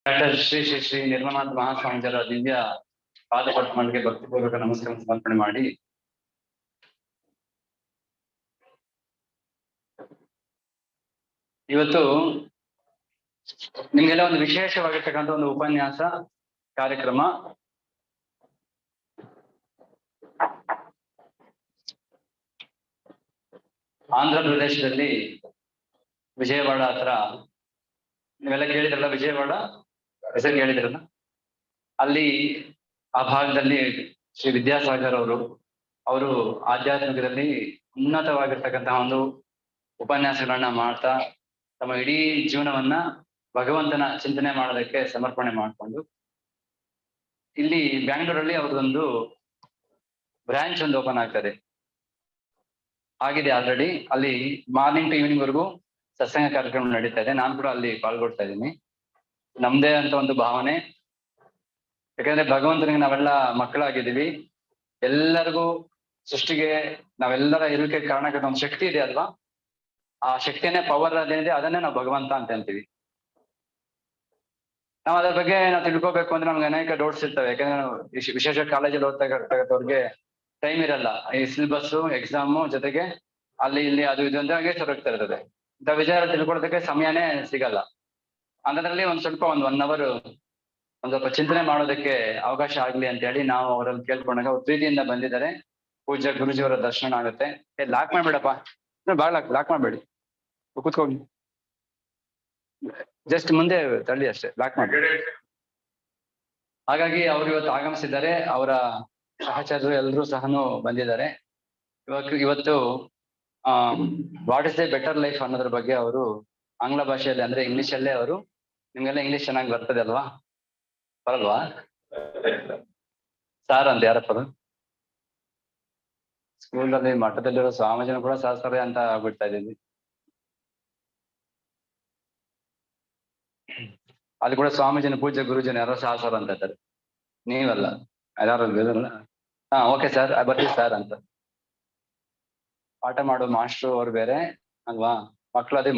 Doctor Shri Nirmalananda ಮಹಾಸ್ವಾಮೀಜರ ದಿವ್ಯ ಪಾದಪದ್ಮಗಳಿಗೆ ಭಕ್ತಿಪೂರ್ವಕ ನಮಸ್ಕಾರ ಸಮರ್ಪಣೆ ಮಾಡಿ ಇವತ್ತು ನಿಮ್ಗೆಲ್ಲ ಒಂದು ವಿಶೇಷವಾಗಿರ್ತಕ್ಕಂಥ ಒಂದು ಉಪನ್ಯಾಸ ಕಾರ್ಯಕ್ರಮ. ಆಂಧ್ರ ಪ್ರದೇಶದಲ್ಲಿ ವಿಜಯವಾಡ ಹತ್ರ, ನೀವೆಲ್ಲ ಕೇಳಿದ್ರಲ್ಲ, ವಿಜಯವಾಡ ಹೆಸರು ಕೇಳಿದ್ರಲ್ಲ, ಅಲ್ಲಿ ಆ ಭಾಗದಲ್ಲಿ ಶ್ರೀ ವಿದ್ಯಾಸಾಗರ್ ಅವರು ಆಧ್ಯಾತ್ಮಿಕದಲ್ಲಿ ಉನ್ನತವಾಗಿರ್ತಕ್ಕಂತಹ ಒಂದು ಉಪನ್ಯಾಸಗಳನ್ನ ಮಾಡ್ತಾ ತಮ್ಮ ಇಡೀ ಜೀವನವನ್ನ ಭಗವಂತನ ಚಿಂತನೆ ಮಾಡೋದಕ್ಕೆ ಸಮರ್ಪಣೆ ಮಾಡಿಕೊಂಡು ಇಲ್ಲಿ ಬ್ಯಾಂಗ್ಳೂರಲ್ಲಿ ಅವ್ರದೊಂದು ಬ್ರಾಂಚ್ ಒಂದು ಓಪನ್ ಆಗ್ತದೆ ಆಗಿದೆ ಆಲ್ರೆಡಿ. ಅಲ್ಲಿ ಮಾರ್ನಿಂಗ್ ಟು ಈವ್ನಿಂಗ್ ವರೆಗೂ ಸತ್ಸಂಗ ಕಾರ್ಯಕ್ರಮ ನಡೀತಾ ಇದೆ. ನಾನು ಕೂಡ ಅಲ್ಲಿ ಪಾಲ್ಗೊಳ್ತಾ ಇದ್ದೀನಿ. ನಮ್ದೇ ಅಂತ ಒಂದು ಭಾವನೆ, ಯಾಕಂದ್ರೆ ಭಗವಂತನಿಗೆ ನಾವೆಲ್ಲ ಮಕ್ಕಳಾಗಿದ್ದೀವಿ. ಎಲ್ಲರಿಗೂ ಸೃಷ್ಟಿಗೆ ನಾವೆಲ್ಲರ ಇರುವಿಕೆ ಕಾರಣಕ್ಕೆ ಒಂದು ಶಕ್ತಿ ಇದೆ ಅಲ್ವಾ, ಆ ಶಕ್ತಿಯನ್ನೇ ಪವರ್ ಅದೇನಿದೆ ಅದನ್ನೇ ನಾವು ಭಗವಂತ ಅಂತ ಅಂತೀವಿ. ನಾವು ಅದ್ರ ಬಗ್ಗೆ ನಾವು ತಿಳ್ಕೊಬೇಕು ಅಂದ್ರೆ ನಮ್ಗೆ ಅನೇಕ ಡೌಟ್ಸ್ ಇರ್ತವೆ. ಯಾಕಂದ್ರೆ ನಾವು ವಿಶೇಷ ಕಾಲೇಜಲ್ಲಿ ಓದ್ತಕ್ಕಂಥವ್ರಿಗೆ ಟೈಮ್ ಇರಲ್ಲ. ಈ ಸಿಲೆಬಸ್ ಎಕ್ಸಾಮು ಜೊತೆಗೆ ಅಲ್ಲಿ ಇಲ್ಲಿ ಅದು ಇದು ಅಂತ ಹಾಗೆ ಸೊರಗ್ತಾ ಇರ್ತದೆ. ಇಂಥ ವಿಚಾರ ತಿಳ್ಕೊಳ್ಳೋದಕ್ಕೆ ಸಮಯನೇ ಸಿಗಲ್ಲ. ಅಂಥದ್ರಲ್ಲಿ ಒಂದ್ ಸ್ವಲ್ಪ ಒಂದು 1 hour ಒಂದ್ ಸ್ವಲ್ಪ ಚಿಂತನೆ ಮಾಡೋದಕ್ಕೆ ಅವಕಾಶ ಆಗ್ಲಿ ಅಂತ ಹೇಳಿ ನಾವು ಅವರಲ್ಲಿ ಕೇಳ್ಕೊಂಡಾಗ ಅವ್ರು ಪ್ರೀತಿಯಿಂದ ಬಂದಿದ್ದಾರೆ. ಪೂಜ್ಯ ಗುರುಜಿಯವರ ದರ್ಶನ ಆಗುತ್ತೆ. ಲಾಕ್ ಮಾಡ್ಬೇಡಪ್ಪ, ಬಾಳ ಲಾಕ್ ಮಾಡ್ಬೇಡಿ, ಕೂತ್ಕೊಂಡು ಜಸ್ಟ್ ಮುಂದೆ ತಳ್ಳಿ ಅಷ್ಟೇ, ಲಾಕ್ ಮಾಡಿ. ಹಾಗಾಗಿ ಅವ್ರು ಇವತ್ತು ಆಗಮಿಸಿದ್ದಾರೆ. ಅವರ ಸಹಚರರು ಎಲ್ಲರೂ ಸಹನು ಬಂದಿದ್ದಾರೆ. ಇವತ್ತು what is the better life ಅನ್ನೋದ್ರ ಬಗ್ಗೆ ಅವರು ಆಂಗ್ಲ ಭಾಷೆಯಲ್ಲಿ ಅಂದ್ರೆ ಇಂಗ್ಲಿಷ್ ಅಲ್ಲೇ ಅವರು, ನಿಮ್ಗೆಲ್ಲ ಇಂಗ್ಲಿಷ್ ಚೆನ್ನಾಗಿ ಬರ್ತದೆ ಅಲ್ವಾ? ಬರಲ್ವಾ? ಸಾರ್ ಅಂತ ಯಾರಪ್ಪ ಸ್ಕೂಲಲ್ಲಿ ಮಠದಲ್ಲಿರೋ ಸ್ವಾಮೀಜಿನ ಕೂಡ ಸಾರ್ತಾರೆ ಅಂತ ಆಗ್ಬಿಡ್ತಾ ಇದ್ದೀವಿ. ಅಲ್ಲಿ ಕೂಡ ಸ್ವಾಮೀಜಿನ ಪೂಜ್ಯ ಗುರುಜಿನ ಯಾರೋ ಸಾರ್ ಅಂತ ಇದ್ದಾರೆ. ನೀವಲ್ಲ, ಯಾರು ಬೇರಲ್ಲ. ಓಕೆ ಸರ್, ಬರ್ತೀವಿ ಸರ್ ಅಂತ. ಪಾಠ ಮಾಡೋ ಮಾಸ್ಟ್ರು ಅವ್ರು ಬೇರೆ ಅಲ್ವಾ? ಮಕ್ಳು ಅದೇ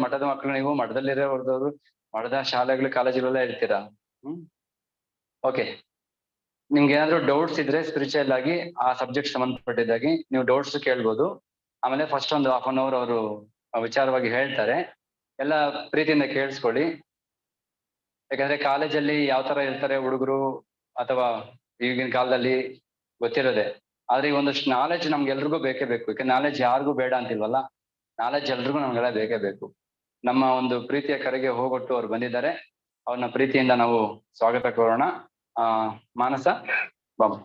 ಮಠದ ಮಕ್ಳು, ನೀವು ಮಠದಲ್ಲಿರೋ ಹೊರದವ್ರು ಮಠದ ಶಾಲೆಗಳು ಕಾಲೇಜುಗಳೆಲ್ಲ ಇರ್ತೀರಾ. ಓಕೆ, ನಿಮ್ಗೆ ಏನಾದ್ರು ಡೌಟ್ಸ್ ಇದ್ರೆ ಸ್ಪಿರಿಚುವಲ್ ಆಗಿ ಆ ಸಬ್ಜೆಕ್ಟ್ ಸಂಬಂಧಪಟ್ಟಿದ್ದಾಗಿ ನೀವು ಡೌಟ್ಸ್ ಕೇಳ್ಬೋದು. ಆಮೇಲೆ ಫಸ್ಟ್ ಒಂದು 1/2 hour ಅವರು ವಿಚಾರವಾಗಿ ಹೇಳ್ತಾರೆ. ಎಲ್ಲ ಪ್ರೀತಿಯಿಂದ ಕೇಳಿಸ್ಕೊಳ್ಳಿ. ಯಾಕಂದ್ರೆ ಕಾಲೇಜಲ್ಲಿ ಯಾವ ತರ ಇರ್ತಾರೆ ಹುಡುಗರು ಅಥವಾ ಈಗಿನ ಕಾಲದಲ್ಲಿ ಗೊತ್ತಿರೋದೆ. ಆದ್ರೆ ಈ ಒಂದಷ್ಟು ನಾಲೆಜ್ ನಮ್ಗೆಲ್ರಿಗೂ ಬೇಕೇ ಬೇಕು. ಯಾಕಂದ್ರೆ ನಾಲೆಜ್ ಯಾರಿಗೂ ಬೇಡ ಅಂತಿಲ್ವಲ್ಲ, ನಾಲೆಜ್ ಎಲ್ರಿಗೂ ನಮ್ಗೆಲ್ಲ ಬೇಕೇ ಬೇಕು. ನಮ್ಮ ಒಂದು ಪ್ರೀತಿಯ ಕರೆಗೆ ಹೋಗೊಟ್ಟು ಅವ್ರು ಬಂದಿದ್ದಾರೆ. ಅವ್ರನ್ನ ಪ್ರೀತಿಯಿಂದ ನಾವು ಸ್ವಾಗತ ಕೋರೋಣ. ಮಾನಸ ಬಾಬು.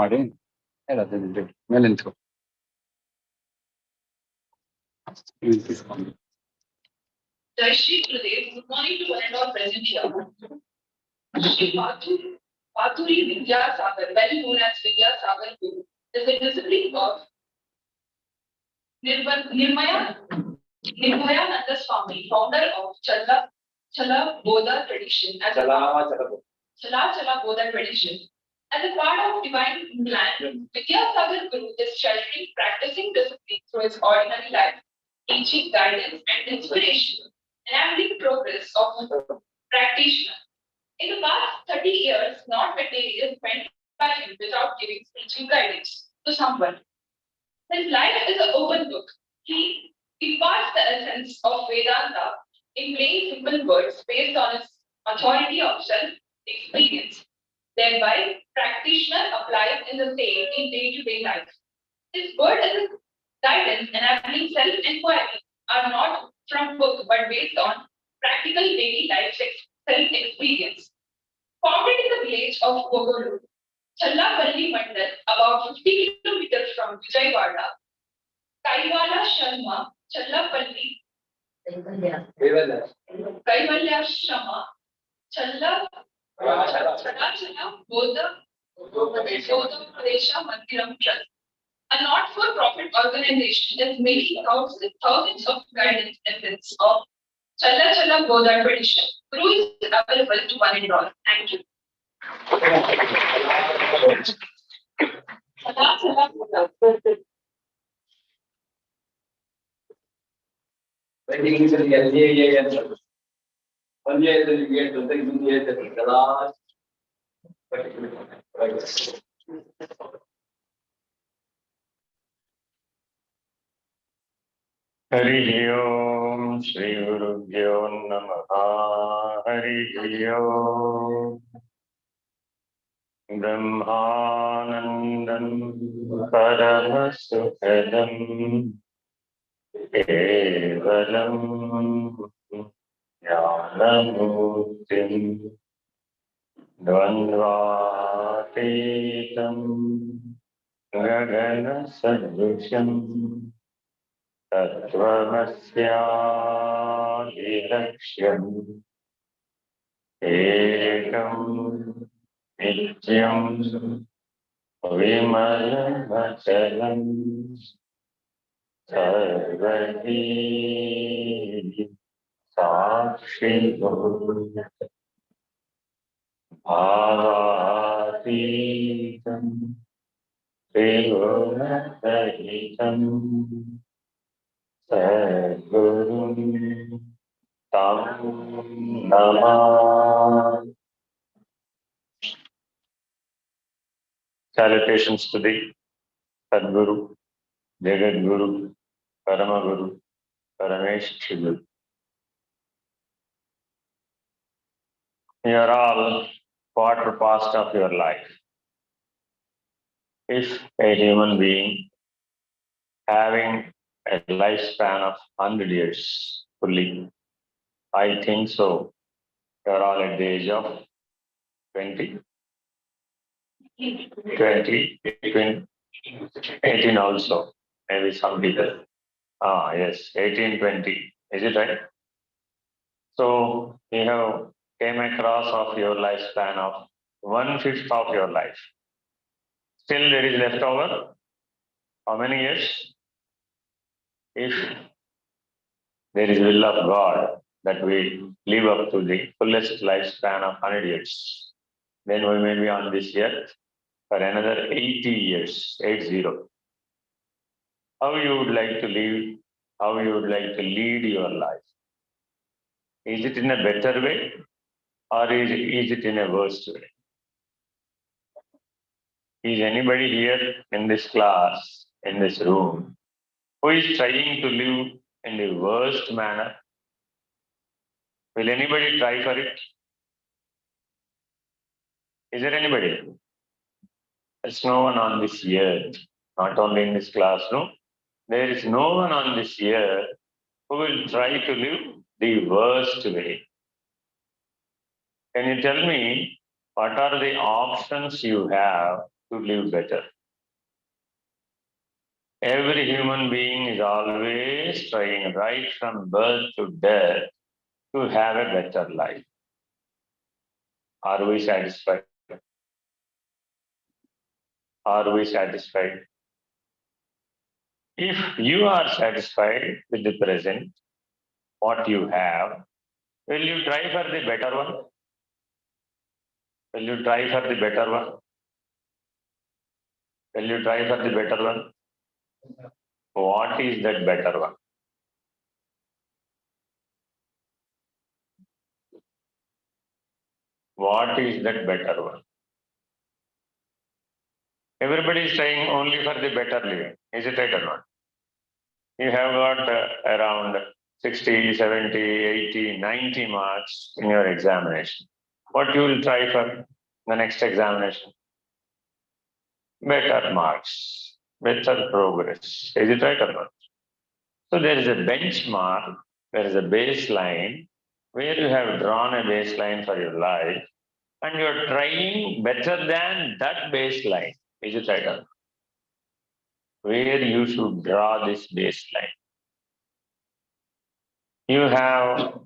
ಮಾಡಿ ಹೇಳೋದು ಮೇಲೆ ನಿಂತ್ಕೊ. Jai Shri Gurudev, good morning to one and all present here. Shri Pathuri Vidya Sagar, well known as Vidya Sagar Guru, is the discipline of Nirmaya Nanda Swami, founder of Chala Bodha tradition. Chala Bodha tradition. As a part of divine plan, Vidya Sagar Guru is sheltering practicing discipline through his ordinary life, teaching guidance and inspiration, enabling progress of practitioner. In the past 30 years, not a day is went by him without giving spiritual guidance to someone. His life is an open book. He imparts the essence of Vedanta in plain simple words based on his authority of self-experience. Thereby, practitioner applies in the same in day-to-day life. His word is guidance enabling self-inquiry are not from book but based on practical daily life self-experience. Founded in the village of Kogolu, Challapalli Mandal, about 50 kilometers from Vijayawada, Kaivala Sharma, Challapalli, Kaivalya Sharma, Chala Bodha Pradesha Mandiram Trust, a not-for-profit organization that making thousands of guidance efforts of Chala Bodha tradition. Guru is available to one and all. Thank you. Hari Om Shri Gurubhyo Namaha Hari Om Brahmanandam Paramasukhadam Kevalam Jnanamurtim Dvandvatitam Gagana Sadrusham Tattvamasyadirlakshyam Ekam Nityam Vimalamachalam Sarvadi Sakshi Bhavatītam Trigunasahitam Sadgurum Tam Namah. Salutations to the Sadguru, Jagat Guru, Paramaguru, Paramesh Guru. You are all quarter past of your life. If a human being having a lifespan of 100 years fully, I think so. You are all at the age of 20, 18 also. Maybe some people. Yes, 18, 20. Is it right? So you have came across of your lifespan of 1/5 of your life. Still there is left over. How many years? If there is will of God that we live up to the fullest lifespan of 100 years, then we may be on this earth for another 80 years, 80. How you would like to live, how you would like to lead your life? Is it in a better way or is it in a worse way? Is anybody here in this class, in this room, who is trying to live in the worst manner? Will anybody try for it? Is there anybody? There's no one on this earth, not only in this classroom. There is no one on this earth who will try to live the worst way. Can you tell me what are the options you have to live better? Every human being is always trying right from birth to death to have a better life. Are we satisfied? Are we satisfied? If you are satisfied with the present, what you have, will you try for the better one? Will you try for the better one? Will you try for the better one? What is that better one? What is that better one? Everybody is trying only for the better living. Is it right or not? You have got around 60, 70, 80, 90 marks in your examination. What you will try for the next examination? Better marks, better progress. Is it right or not? So there is a benchmark, there is a baseline where you have drawn a baseline for your life and you are trying better than that baseline. Is it right or not? Where you should draw this baseline. You have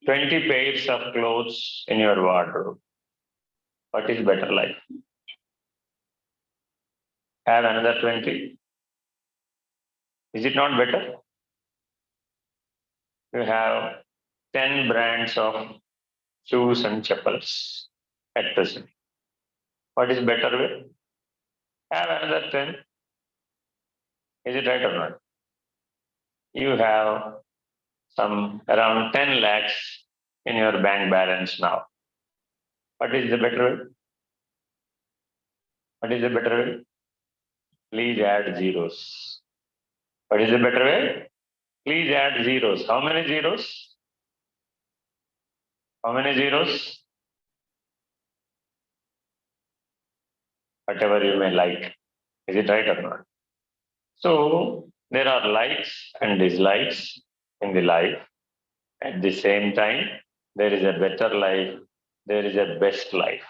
20 pairs of clothes in your wardrobe. What is better life? Have another 20. Is it not better? You have 10 brands of shoes and chappals at present. What is better way? Have another 10. Is it right or not? You have some around 10 lakhs in your bank balance now. What is the better way? What is the better way? Please add zeros. What is the better way? Please add zeros. How many zeros? How many zeros? Whatever you may like. Is it right or not? So there are likes and dislikes in the life. At the same time, there is a better life. There is a best life.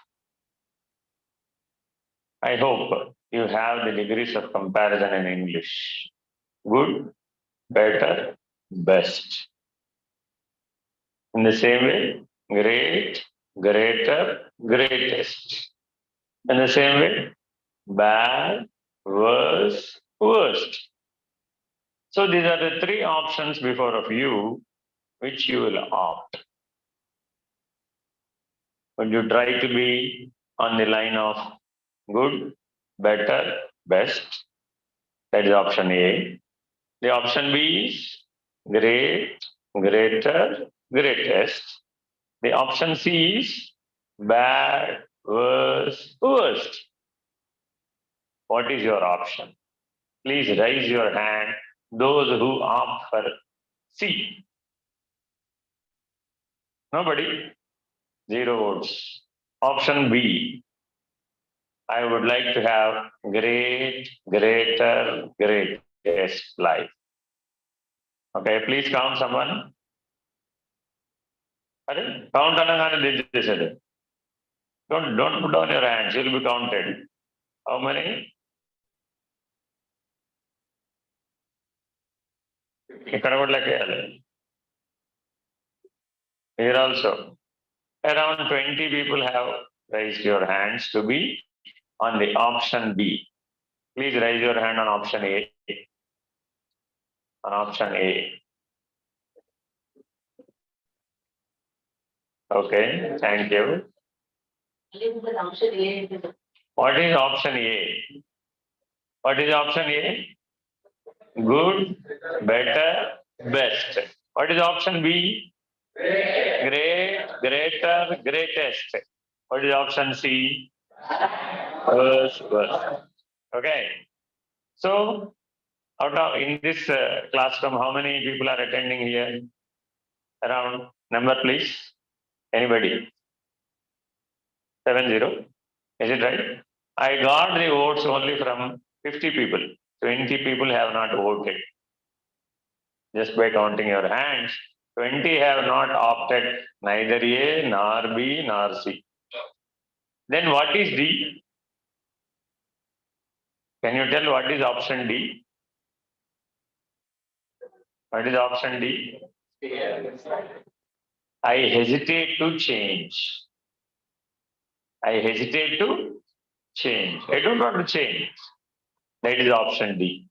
I hope you have the degrees of comparison in English. Good, better, best. In the same way, great, greater, greatest. In the same way, bad, worse, worst. So these are the three options before of you, which you will opt. Would you try to be on the line of good, better, best? That is option A. The option B is great, greater, greatest. The option C is bad, worse, worst. What is your option? Please raise your hand, those who opt for C. Nobody? 0 votes. Option B. I would like to have great, greater, greatest life. Okay, please count someone. Count anagane disedu. Don't put down your hands, you'll be counted. How many? Here also. Around 20 people have raised your hands to be on the option B. Please raise your hand on option A. On option A. Okay, thank you. What is option A? What is option A? Good, better, best. What is option B? Great, greater, greatest. What is option C? Worst, worst. Okay. So, out of in this classroom, how many people are attending here? Around number, please. Anybody? 70. Is it right? I got the votes only from 50 people. 20 people have not voted. Just by counting your hands, 20 have not opted neither A, nor B, nor C. Then what is D? Can you tell what is option D? What is option D? I hesitate to change. I hesitate to change. I don't want to change. That is option D.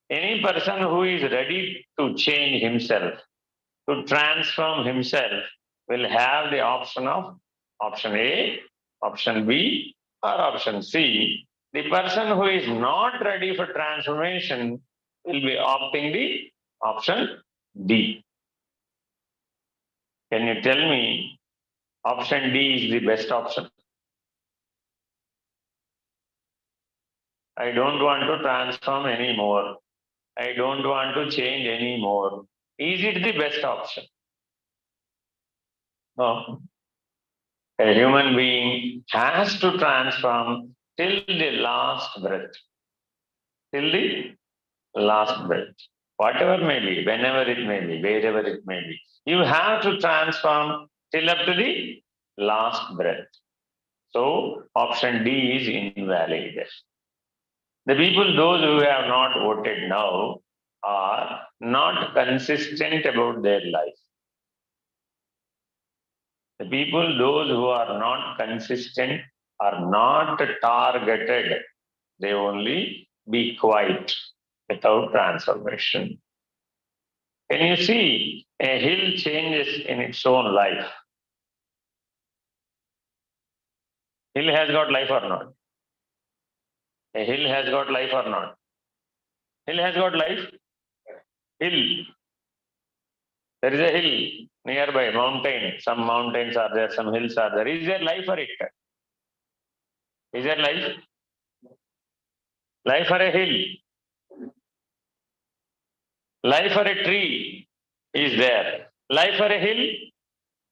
Any person who is ready to change himself, to transform himself, will have the option of option A, option B, or option C. The person who is not ready for transformation will be opting the option D. Can you tell me option D is the best option? I don't want to transform anymore. I don't want to change anymore. Is it the best option? No. A human being has to transform till the last breath. Till the last breath. Whatever may be, whenever it may be, wherever it may be. You have to transform till up to the last breath. So option D is invalid. The people, those who have not voted now, are not consistent about their life. The people, those who are not consistent, are not targeted. They only be quiet without transformation. Can you see a hill changes in its own life? Hill has got life or not? A hill has got life or not? Hill has got life? Hill. There is a hill nearby, mountain. Some mountains are there, some hills are there. Is there life for it? Is there life? Life for a hill? Life for a tree is there. Life for a hill?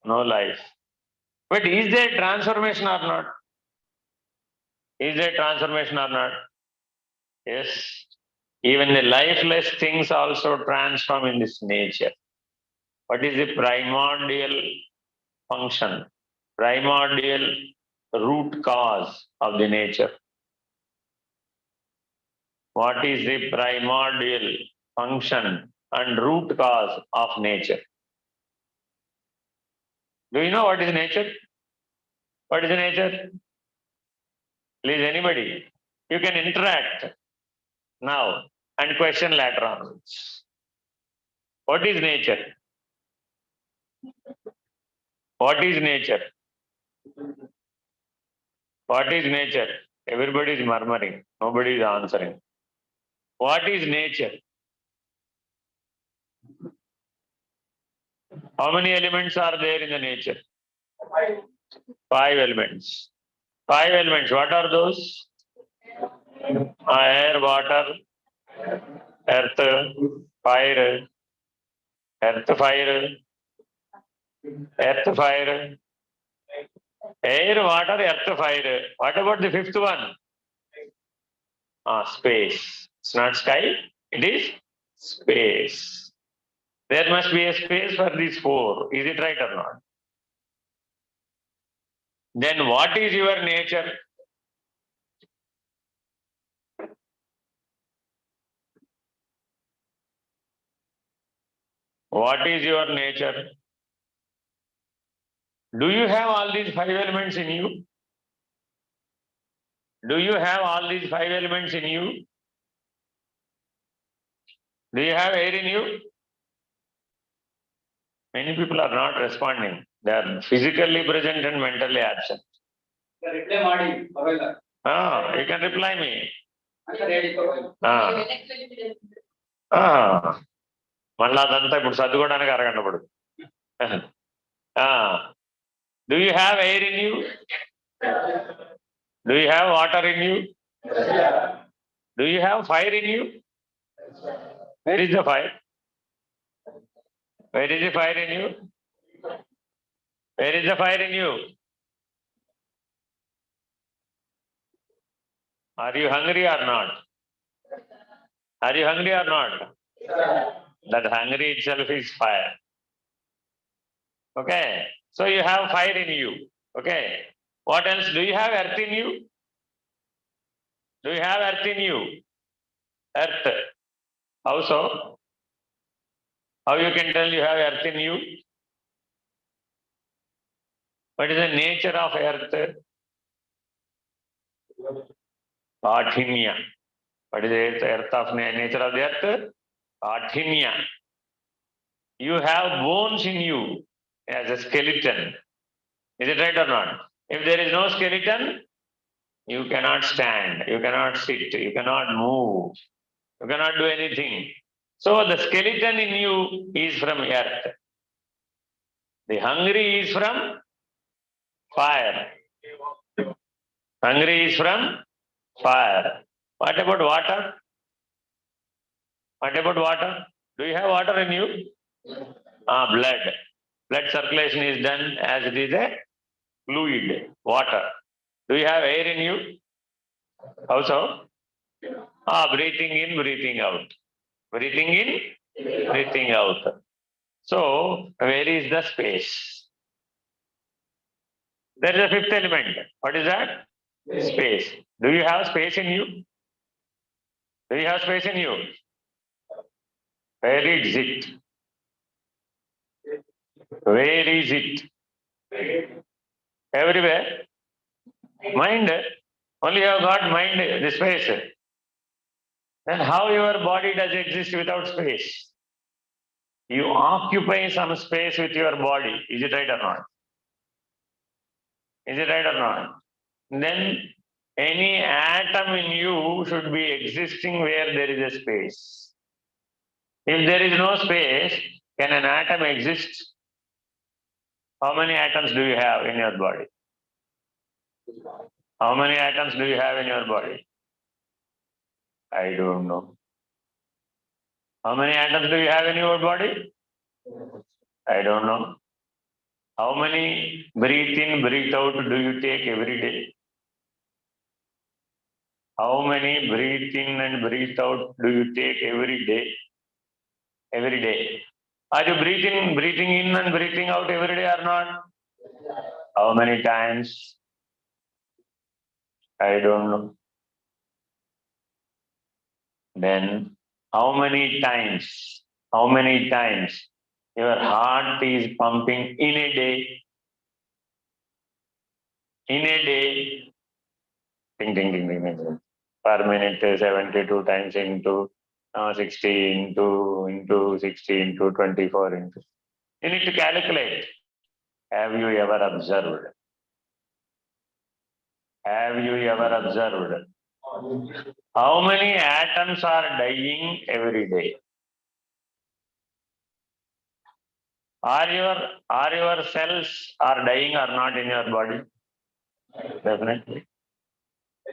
No life. But is there transformation or not? Is there transformation or not? Yes. Even the lifeless things also transform in this nature. What is the primordial function? Primordial root cause of the nature? What is the primordial function and root cause of nature? Do you know what is nature? What is nature? Please, anybody. You can interact now and question later on. What is nature? What is nature? What is nature? Everybody is murmuring. Nobody is answering. What is nature? How many elements are there in the nature? 5 elements. 5 elements. What are those? Air, water, earth, fire, earth, fire, earth, fire, air, water, earth, fire. What about the 5th one? Space. It's not sky, it is space. There must be a space for these 4. Is it right or not? Then what is your nature? What is your nature? Do you have all these 5 elements in you? Do you have all these 5 elements in you? Do you have air in you? Many people are not responding. They are physically present and mentally absent. You can reply me. మళ్ళా అదంతా ఇప్పుడు సర్దుకోవడానికి అరగంట పడుతుంది. Do you have air in you? Do you have water in you? Do you have fire in you? Where is the fire? Where is the fire in you? Where is the fire in you? Are you hungry or not? Are you hungry or not? That hungry itself is fire. Okay. So you have fire in you. Okay. What else? Do you have earth in you? Do you have earth in you? Earth. How so? How you can tell you have earth in you? What is the nature of earth? Kaఠిన్య. What is the earth of nature of the earth? Kaఠిన్య. You have bones in you as a skeleton. Is it right or not? If there is no skeleton, you cannot stand, you cannot sit, you cannot move, you cannot do anything. So the skeleton in you is from earth. The hungry is from fire. Hungry is from fire. What about water? What about water? Do you have water in you? Blood. Blood circulation is done as it is a fluid, water. Do you have air in you? How so? Breathing in, breathing out. Breathing in, breathing out. So, where is the space? There is a 5th element. What is that? Space. Do you have space in you? Do you have space in you? Where is it? Where is it? Everywhere. Mind. Only you have got mind, the space. Then how your body does exist without space? You occupy some space with your body. Is it right or not? Is it right or not? Then any atom in you should be existing where there is a space. If there is no space, Can an atom exist? How many atoms do you have in your body? How many atoms do you have in your body? I don't know. How many atoms do you have in your body? I don't know. How many breathe in, breathe out do you take every day? How many breathe in and breathe out do you take every day? Every day. Are you breathing in and breathing out every day or not? How many times? I don't know. Then how many times? How many times your heart is pumping in a day? In a day, ding, ding, ding, ding, ding, ding. Per minute, 72 times into 60 into 60 into 24 into. You need to calculate. Have you ever observed? Have you ever observed? How many atoms are dying every day? Are your cells are dying or not in your body? Definitely.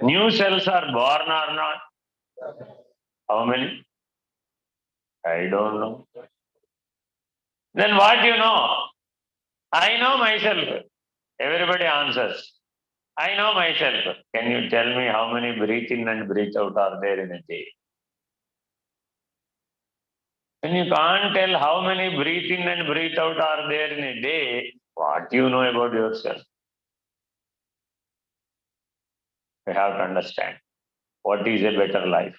New cells are born or not? How many? I don't know. Then what do you know? I know myself. Everybody answers. I know myself. Can you tell me how many breathe in and breathe out are there in a day? When you can't tell how many breathe in and breathe out are there in a day, what do you know about yourself? You have to understand what is a better life.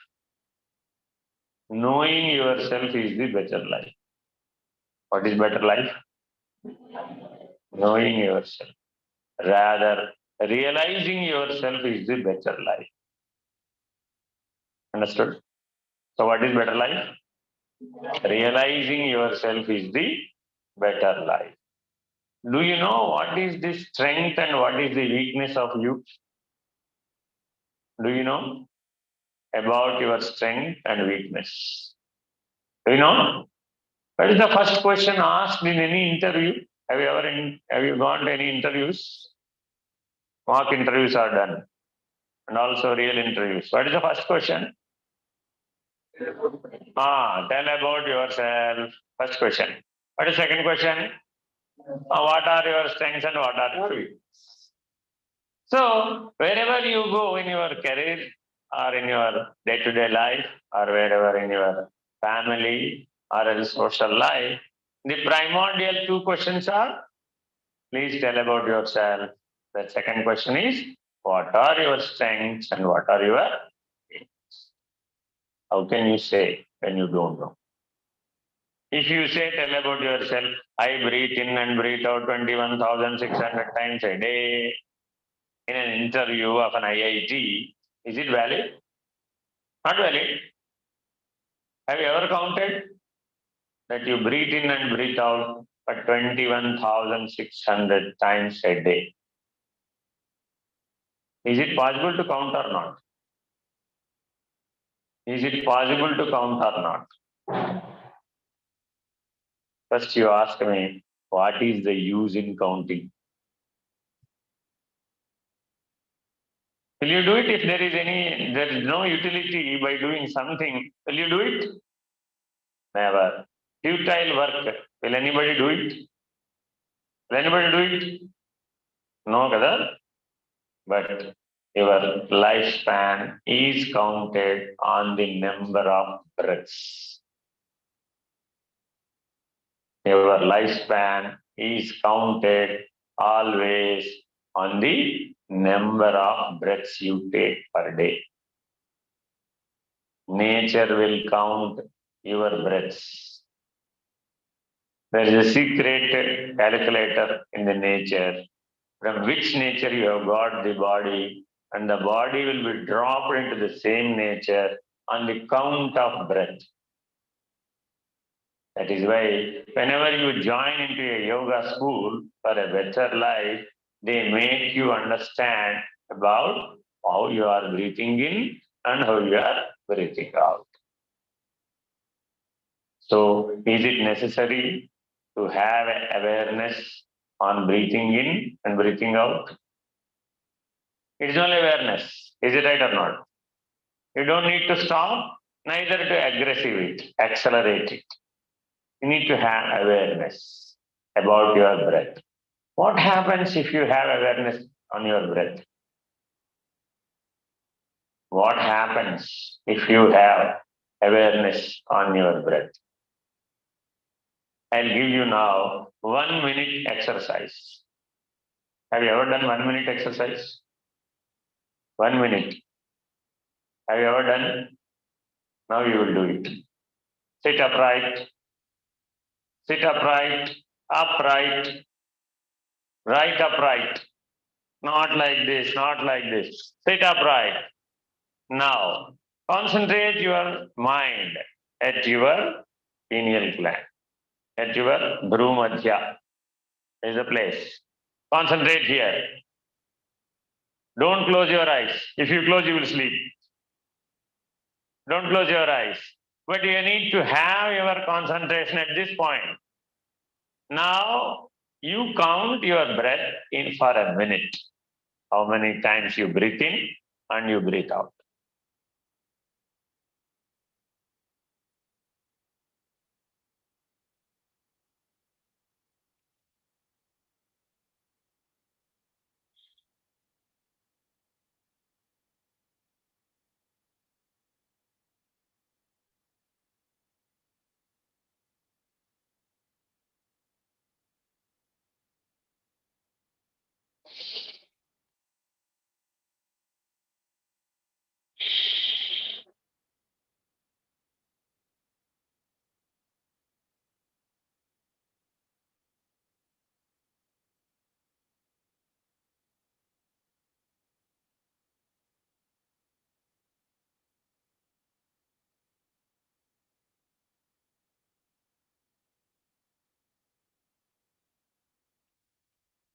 Knowing yourself is the better life. What is better life? Knowing yourself. Rather, realizing yourself is the better life. Understood? So, what is better life? Realizing yourself is the better life. Do you know what is the strength and what is the weakness of you? Do you know about your strength and weakness? Do you know? What is the first question asked in any interview? Have you gone to any interviews? Mock interviews are done, and also real interviews. What is the first question? Tell about yourself. First question. What is second question? What are your strengths and what are your weaknesses? So wherever you go in your career or in your day-to-day life or wherever in your family or in social life, the primordial two questions are, please tell about yourself. The second question is, what are your strengths and what are your weaknesses? How can you say when you don't know? If you say, tell about yourself, I breathe in and breathe out 21,600 times a day in an interview of an IIT, is it valid? Not valid. Have you ever counted that you breathe in and breathe out for 21,600 times a day? Is it possible to count or not? Is it possible to count or not? First, you ask me, what is the use in counting? Will you do it if there is no utility by doing something? Will you do it? Never. Futile work. Will anybody do it? Will anybody do it? No, kada? But your lifespan is counted on the number of breaths. Your lifespan is counted always on the number of breaths you take per day. Nature will count your breaths. There is a secret calculator in the nature from which nature you have got the body, and the body will be dropped into the same nature on the count of breath. That is why whenever you join into a yoga school for a better life, they make you understand about how you are breathing in and how you are breathing out. So, is it necessary to have awareness on breathing in and breathing out? It is only awareness. Is it right or not? You don't need to stop, neither to aggressive it, accelerate it. You need to have awareness about your breath. What happens if you have awareness on your breath? What happens if you have awareness on your breath? I'll give you now 1 minute exercise. Have you ever done 1 minute exercise? 1 minute. Have you ever done? Now you will do it. Sit upright, upright, right upright. Not like this, not like this. Sit upright. Now, concentrate your mind at your pineal gland, at your Bhrumadhya is the place. Concentrate here. Don't close your eyes. If you close, you will sleep. Don't close your eyes. But you need to have your concentration at this point. Now, you count your breath in for a minute. How many times you breathe in and you breathe out.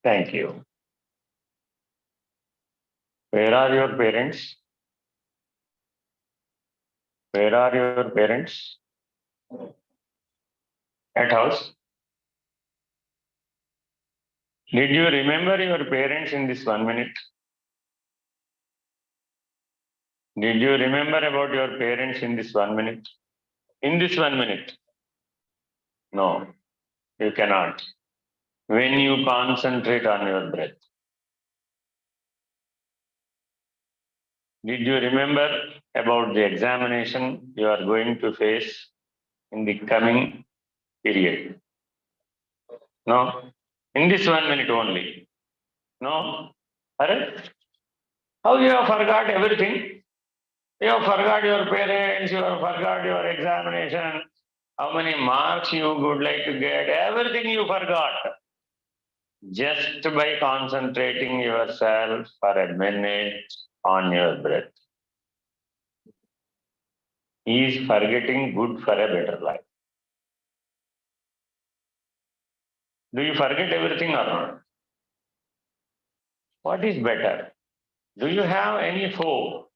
Thank you. Where are your parents? Where are your parents? At house? Did you remember your parents in this 1 minute? Did you remember about your parents in this 1 minute? In this 1 minute? No, you cannot. When you concentrate on your breath. Did you remember about the examination you are going to face in the coming period? No? In this 1 minute only. No? Correct? How you have forgot everything? You have forgot your parents, you have forgot your examination, how many marks you would like to get, everything you forgot. Just by concentrating yourself for a minute on your breath. He is forgetting good for a better life. Do you forget everything or not? What is better? Do you have any foe?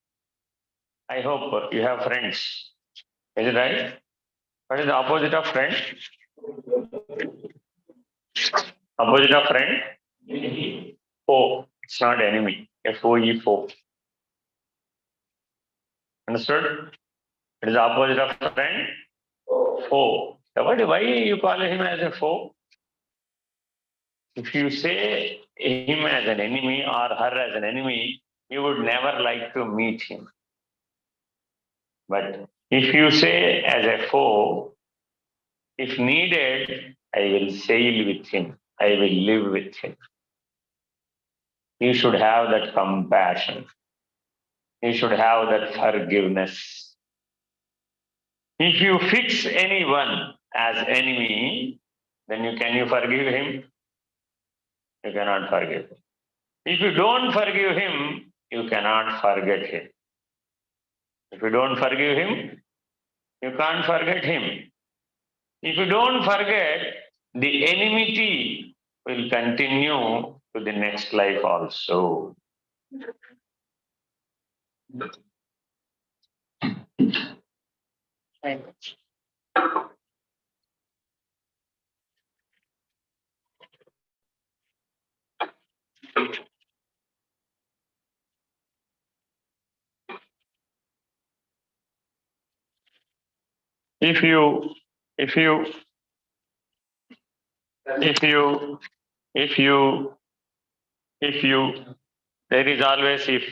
I hope you have friends. Is it right? What is the opposite of friend? Opposite of friend? Foe. It's not enemy. F-O-E, foe. Understood? It is the opposite of friend? Foe. Why you call him as a foe? If you say him as an enemy or her as an enemy, you would never like to meet him. But if you say as a foe, if needed, I will sail with him. I will live with him. You should have that compassion. You should have that forgiveness. If you fix anyone as enemy, then can you forgive him? You cannot forgive him. If you don't forgive him, you cannot forget him. If you don't forgive him, you can't forget him. If you don't forget, the enmity will continue to the next life also. If you, if you, if you, if you, if you, there is always if.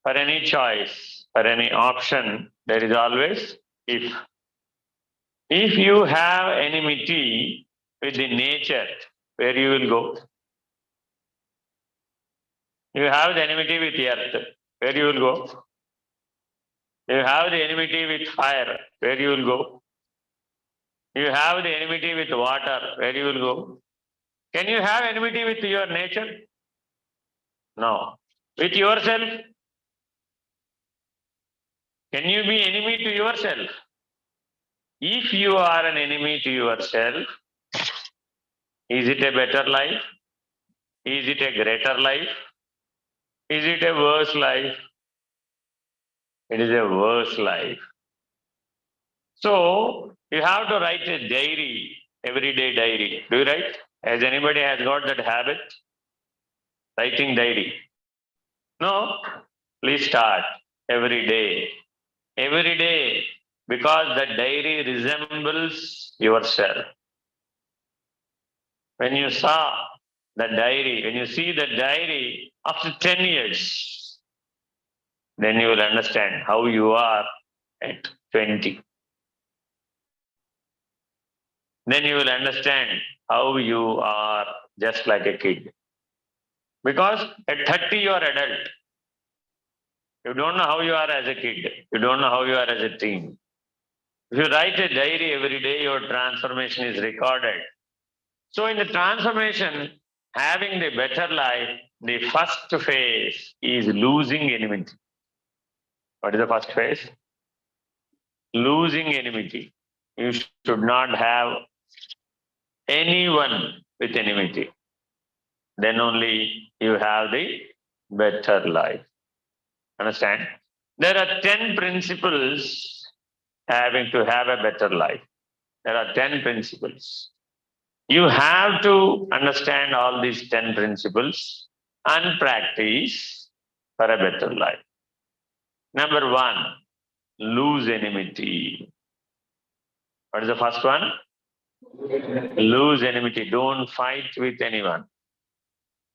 For any choice, for any option, there is always if. If you have enmity with the nature, where you will go? You have the enmity with the earth, where you will go? You have the enmity with fire, where you will go? You have the enmity with water, where you will go? Can you have enmity with your nature? No. With yourself? Can you be enemy to yourself? If you are an enemy to yourself, is it a better life? Is it a greater life? Is it a worse life? It is a worse life. So you have to write a diary, everyday diary. Do you write? Has anybody has got that habit? Writing diary? No? Please start every day. Every day. Because the diary resembles yourself. When you saw the diary, when you see the diary after 10 years, then you will understand how you are at 20. Then you will understand how you are just like a kid. Because at 30 you are adult. You don't know how you are as a kid. You don't know how you are as a teen. If you write a diary every day, your transformation is recorded. So in the transformation, having the better life, the first phase is losing enmity. What is the first phase? Losing enmity. You should not have anyone with enmity. Then only you have the better life. Understand? There are 10 principles having to have a better life. There are 10 principles. You have to understand all these 10 principles and practice for a better life. Number 1, lose enmity. What is the first one? Lose enmity. Don't fight with anyone.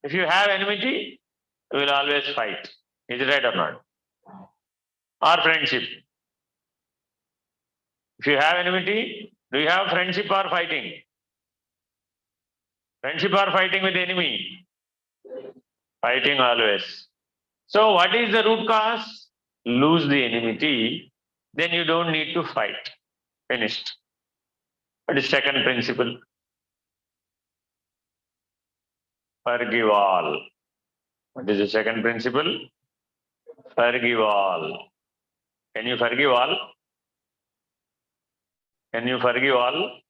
If you have enmity, you will always fight. Is it right or not? Or friendship. If you have enmity, do you have friendship or fighting? Friendship or fighting with the enemy? Fighting always. So what is the root cause? Lose the enmity, then you don't need to fight. Finished. What is second principle? Forgive all. What is the second principle? Forgive all. Can you forgive all? Can you forgive all?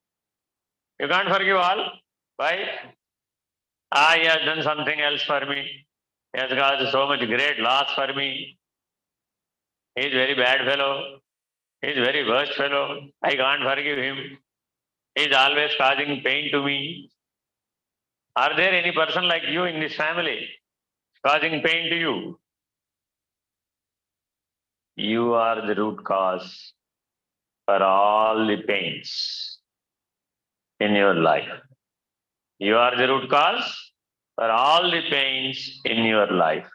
You can't forgive all. Why? He has done something else for me. He has caused so much great loss for me. He is very bad fellow. He is very worst fellow. I can't forgive him. He is always causing pain to me. Are there any person like you in this family causing pain to you? You are the root cause for all the pains in your life. You are the root cause for all the pains in your life.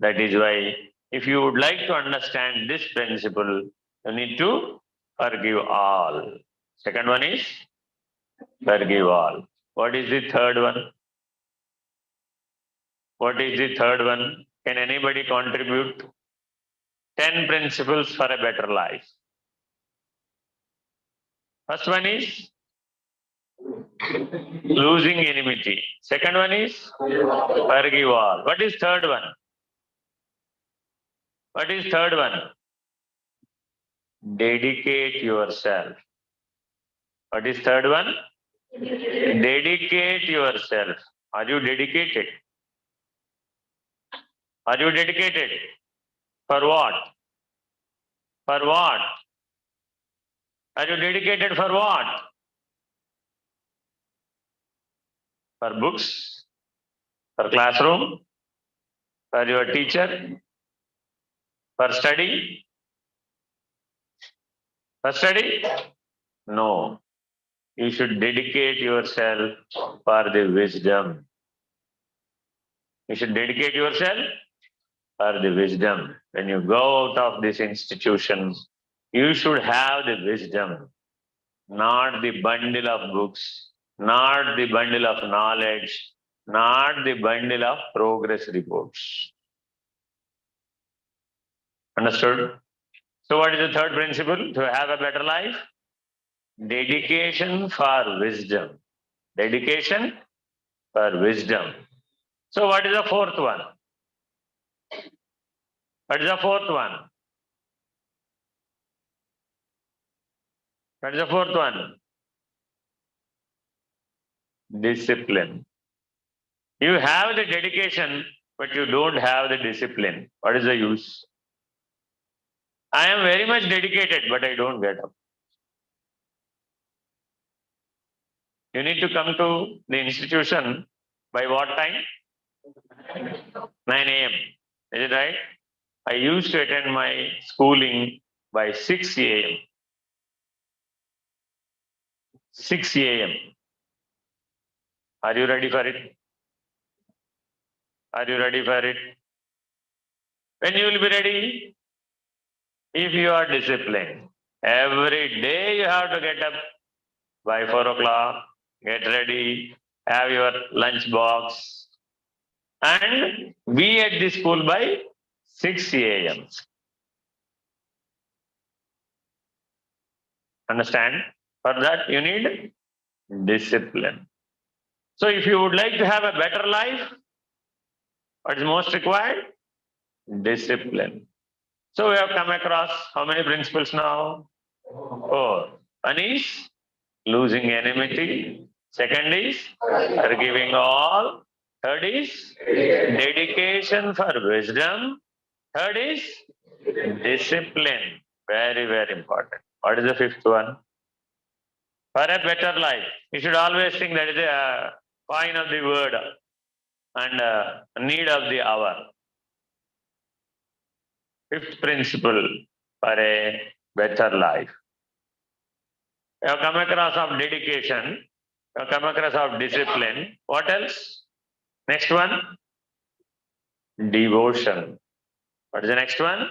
That is why, if you would like to understand this principle, you need to forgive all. Second one is forgive all. What is the third one? What is the third one? Can anybody contribute? 10 principles for a better life. First one is losing enmity. Second one is forgive all. What is third one? What is third one? Dedicate yourself. What is third one? Dedicate yourself. Are you dedicated? Are you dedicated? For what? For what? Are you dedicated for what? For books? For classroom? For your teacher? For study? For study? No. You should dedicate yourself for the wisdom. You should dedicate yourself for the wisdom. When you go out of this institution, you should have the wisdom, not the bundle of books, not the bundle of knowledge, not the bundle of progress reports. Understood? So, what is the third principle to have a better life? Dedication for wisdom. Dedication for wisdom. So, what is the fourth one? What is the fourth one? What is the fourth one? Discipline. You have the dedication, but you don't have the discipline. What is the use? I am very much dedicated, but I don't get up. You need to come to the institution by what time? 9 a.m. Is it right? I used to attend my schooling by 6 a.m. 6 a.m. Are you ready for it? Are you ready for it? When you will be ready? If you are disciplined. Every day you have to get up by 4 o'clock, get ready, have your lunch box, and be at the school by 6 a.m. Understand? For that, you need discipline. So, if you would like to have a better life, what is most required? Discipline. So, we have come across how many principles now? 4. One is losing enmity. Second is forgiving all. Third is dedication for wisdom. Third is discipline. Very, very important. What is the fifth one? For a better life. You should always think that is a coin of the word and a need of the hour. Fifth principle for a better life. You have come across of dedication. You have come across of discipline. What else? Next one? Devotion. What is the next one?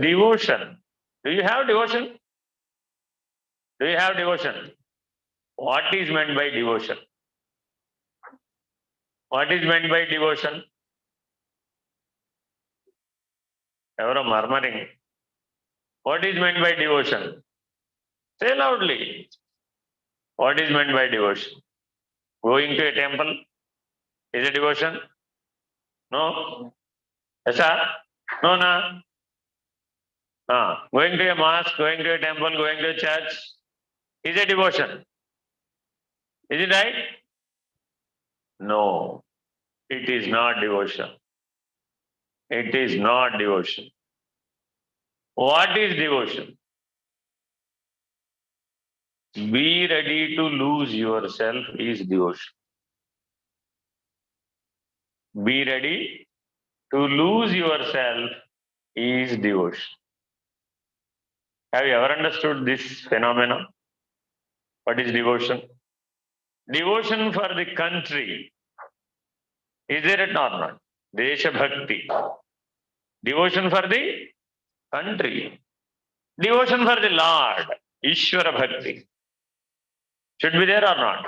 Devotion. Do you have devotion? Do you have devotion? What is meant by devotion? What is meant by devotion? Evaro murmuring. What is meant by devotion? Say loudly. What is meant by devotion? Going to a temple is a devotion? No? Yes, sir? No, no. Going to a mosque, going to a temple, going to a church is a devotion. Is it right? No, it is not devotion. It is not devotion. What is devotion? Be ready to lose yourself is devotion. Be ready to lose yourself is devotion. Have you ever understood this phenomenon? What is devotion? Devotion for the country. Is there it or not? Desha Bhakti. Devotion for the country. Devotion for the Lord. Ishvara Bhakti. Should be there or not?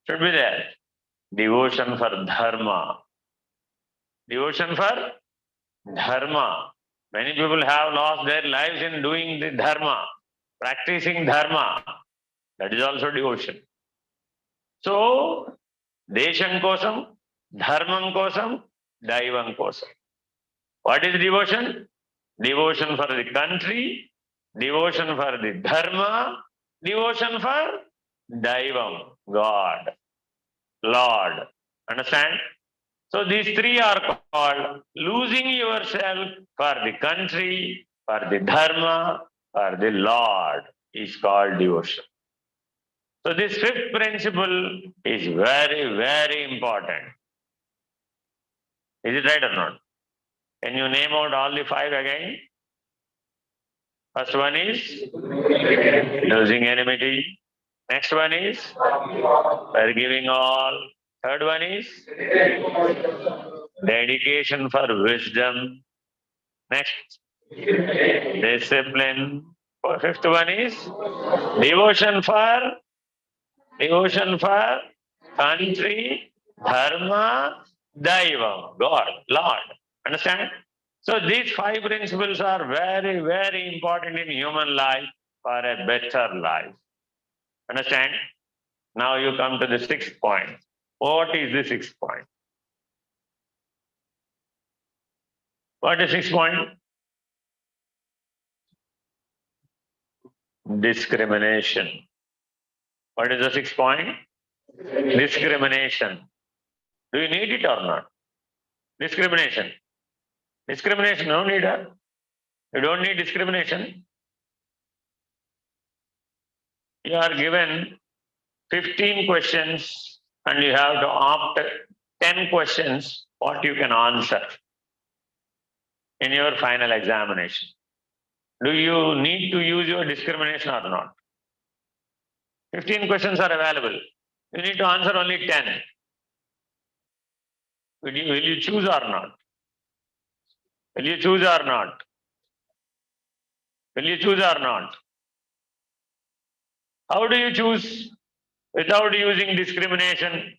Should be there. Devotion for Dharma. Devotion for Dharma. Many people have lost their lives in doing the Dharma, practicing Dharma. That is also devotion. So, Desham kosam, Dharmam kosam, Daivam kosam. What is devotion? Devotion for the country, devotion for the Dharma, devotion for Daivam, God, Lord. Understand? So these three are called losing yourself for the country, for the Dharma, for the Lord is called devotion. So this fifth principle is very, very important. Is it right or not? Can you name out all the 5 again? First one is losing enmity. Next one is forgiving all. Third one is dedication for wisdom. Next, discipline. Fifth one is devotion for country, dharma, daiva, God, Lord. Understand? So these 5 principles are very, very important in human life for a better life. Understand? Now you come to the 6th point. What is the 6th point? What is 6th point? Discrimination. What is the 6th point? Discrimination. Do you need it or not? Discrimination. Discrimination, no need. You don't need discrimination. You are given 15 questions and you have to opt 10 questions what you can answer in your final examination. Do you need to use your discrimination or not? 15 questions are available. You need to answer only 10. Will you choose or not? Will you choose or not? Will you choose or not? How do you choose without using discrimination?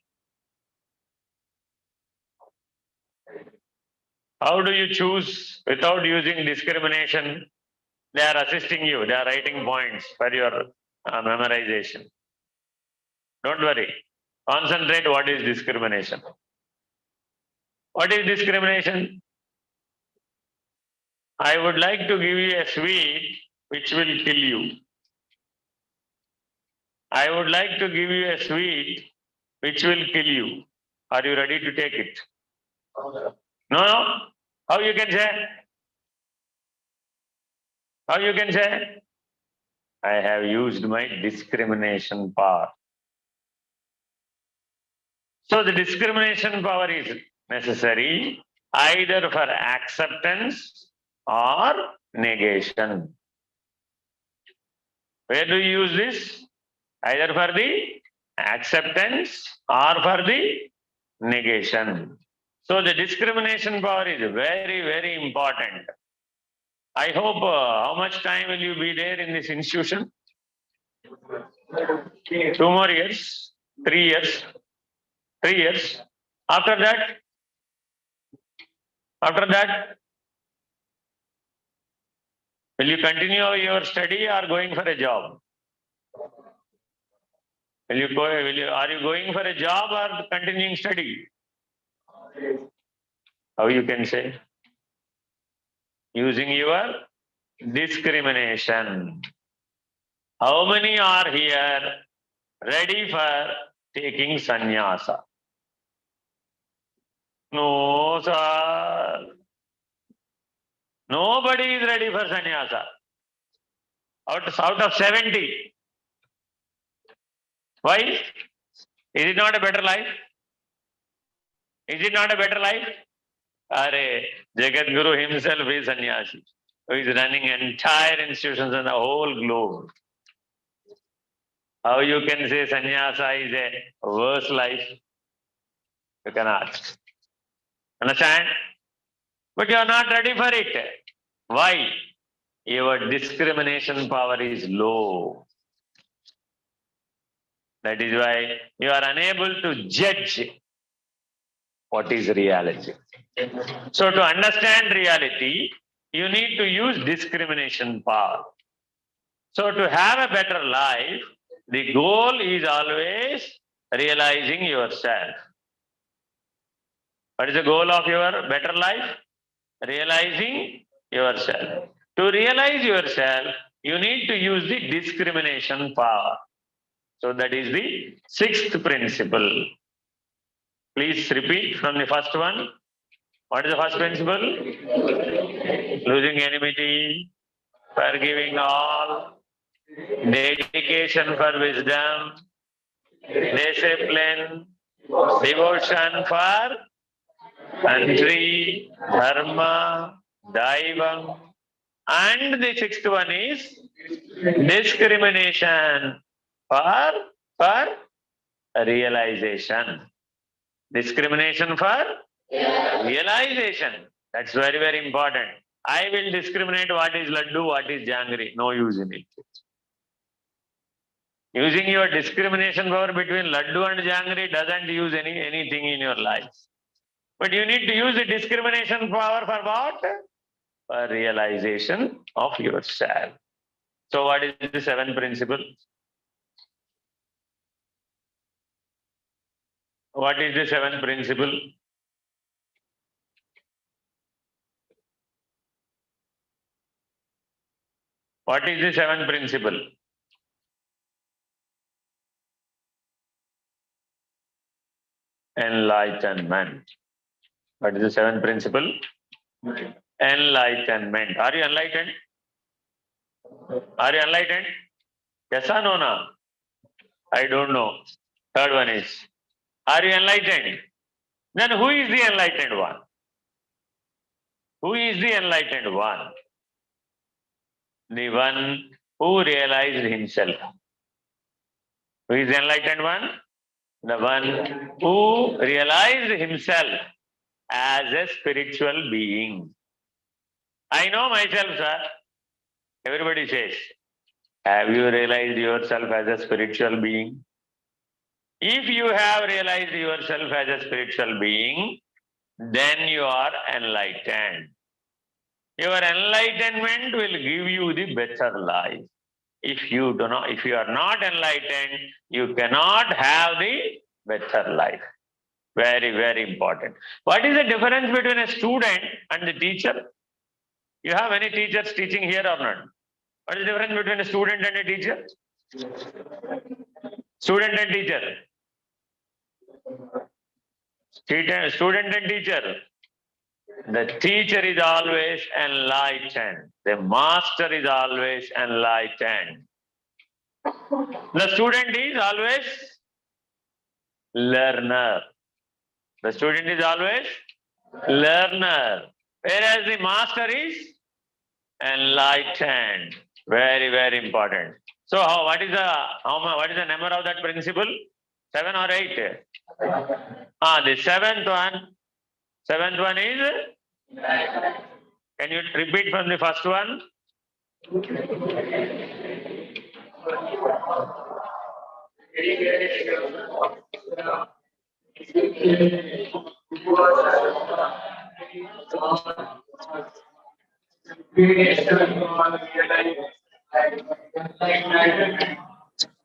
How do you choose without using discrimination? They are assisting you. They are writing points for your memorization. Don't worry. Concentrate what is discrimination. What is discrimination? I would like to give you a sweet which will kill you. I would like to give you a sweet which will kill you. Are you ready to take it? No? How you can say? How you can say? I have used my discrimination power. So the discrimination power is necessary either for acceptance or negation. Where do you use this? Either for the acceptance or for the negation. So the discrimination power is very, very important. I hope, how much time will you be there in this institution? 2 more years, 3 years, 3 years. After that, will you continue your study or going for a job? Are you going for a job or continuing study? How you can say? Using your discrimination. How many are here ready for taking sannyasa? No, sir. Nobody is ready for sannyasa. Out of 70. Why? Is it not a better life? Is it not a better life? Are Jagat Guru himself is sannyasi, who is running entire institutions in the whole globe. How you can say sannyasa is a worse life? You cannot. Understand? But you are not ready for it. Why? Your discrimination power is low. That is why you are unable to judge what is reality. So to understand reality, you need to use discrimination power. So to have a better life, the goal is always realizing yourself. What is the goal of your better life? Realizing yourself. To realize yourself, you need to use the discrimination power. So that is the 6th principle. Please repeat from the first one. What is the first principle? Losing enmity, forgiving all, dedication for wisdom, discipline, devotion for country, dharma, daivam, And the sixth one is discrimination for realization. Discrimination for realization. That's very, very important. I will discriminate what is laddu, what is jangri. No use in it. Using your discrimination power between laddu and jangri doesn't use anything in your life. But you need to use the discrimination power for what? For realization of yourself. So what is the seventh principle? What is the seventh principle? What is the seventh principle? Enlightenment. What is the seventh principle? Enlightenment. Are you enlightened? Are you enlightened? Yes or no? No? I don't know. Third one is, are you enlightened? Then who is the enlightened one? Who is the enlightened one? The one who realized himself. Who is the enlightened one? The one who realized himself as a spiritual being. I know myself, sir. Everybody says, have you realized yourself as a spiritual being? If you have realized yourself as a spiritual being, then you are enlightened. Your enlightenment will give you the better life. If you are not enlightened, you cannot have the better life. Very, very important. What is the difference between a student and the teacher? You have any teachers teaching here or not? What is the difference between a student and a teacher? Student and teacher. Student and teacher. The teacher is always enlightened. The master is always enlightened. The student is always learner. The student is always learner. Whereas the master is enlightened. Very, very important. So what is the number of that principle? 7 or 8? The seventh one is, can you repeat from the first one?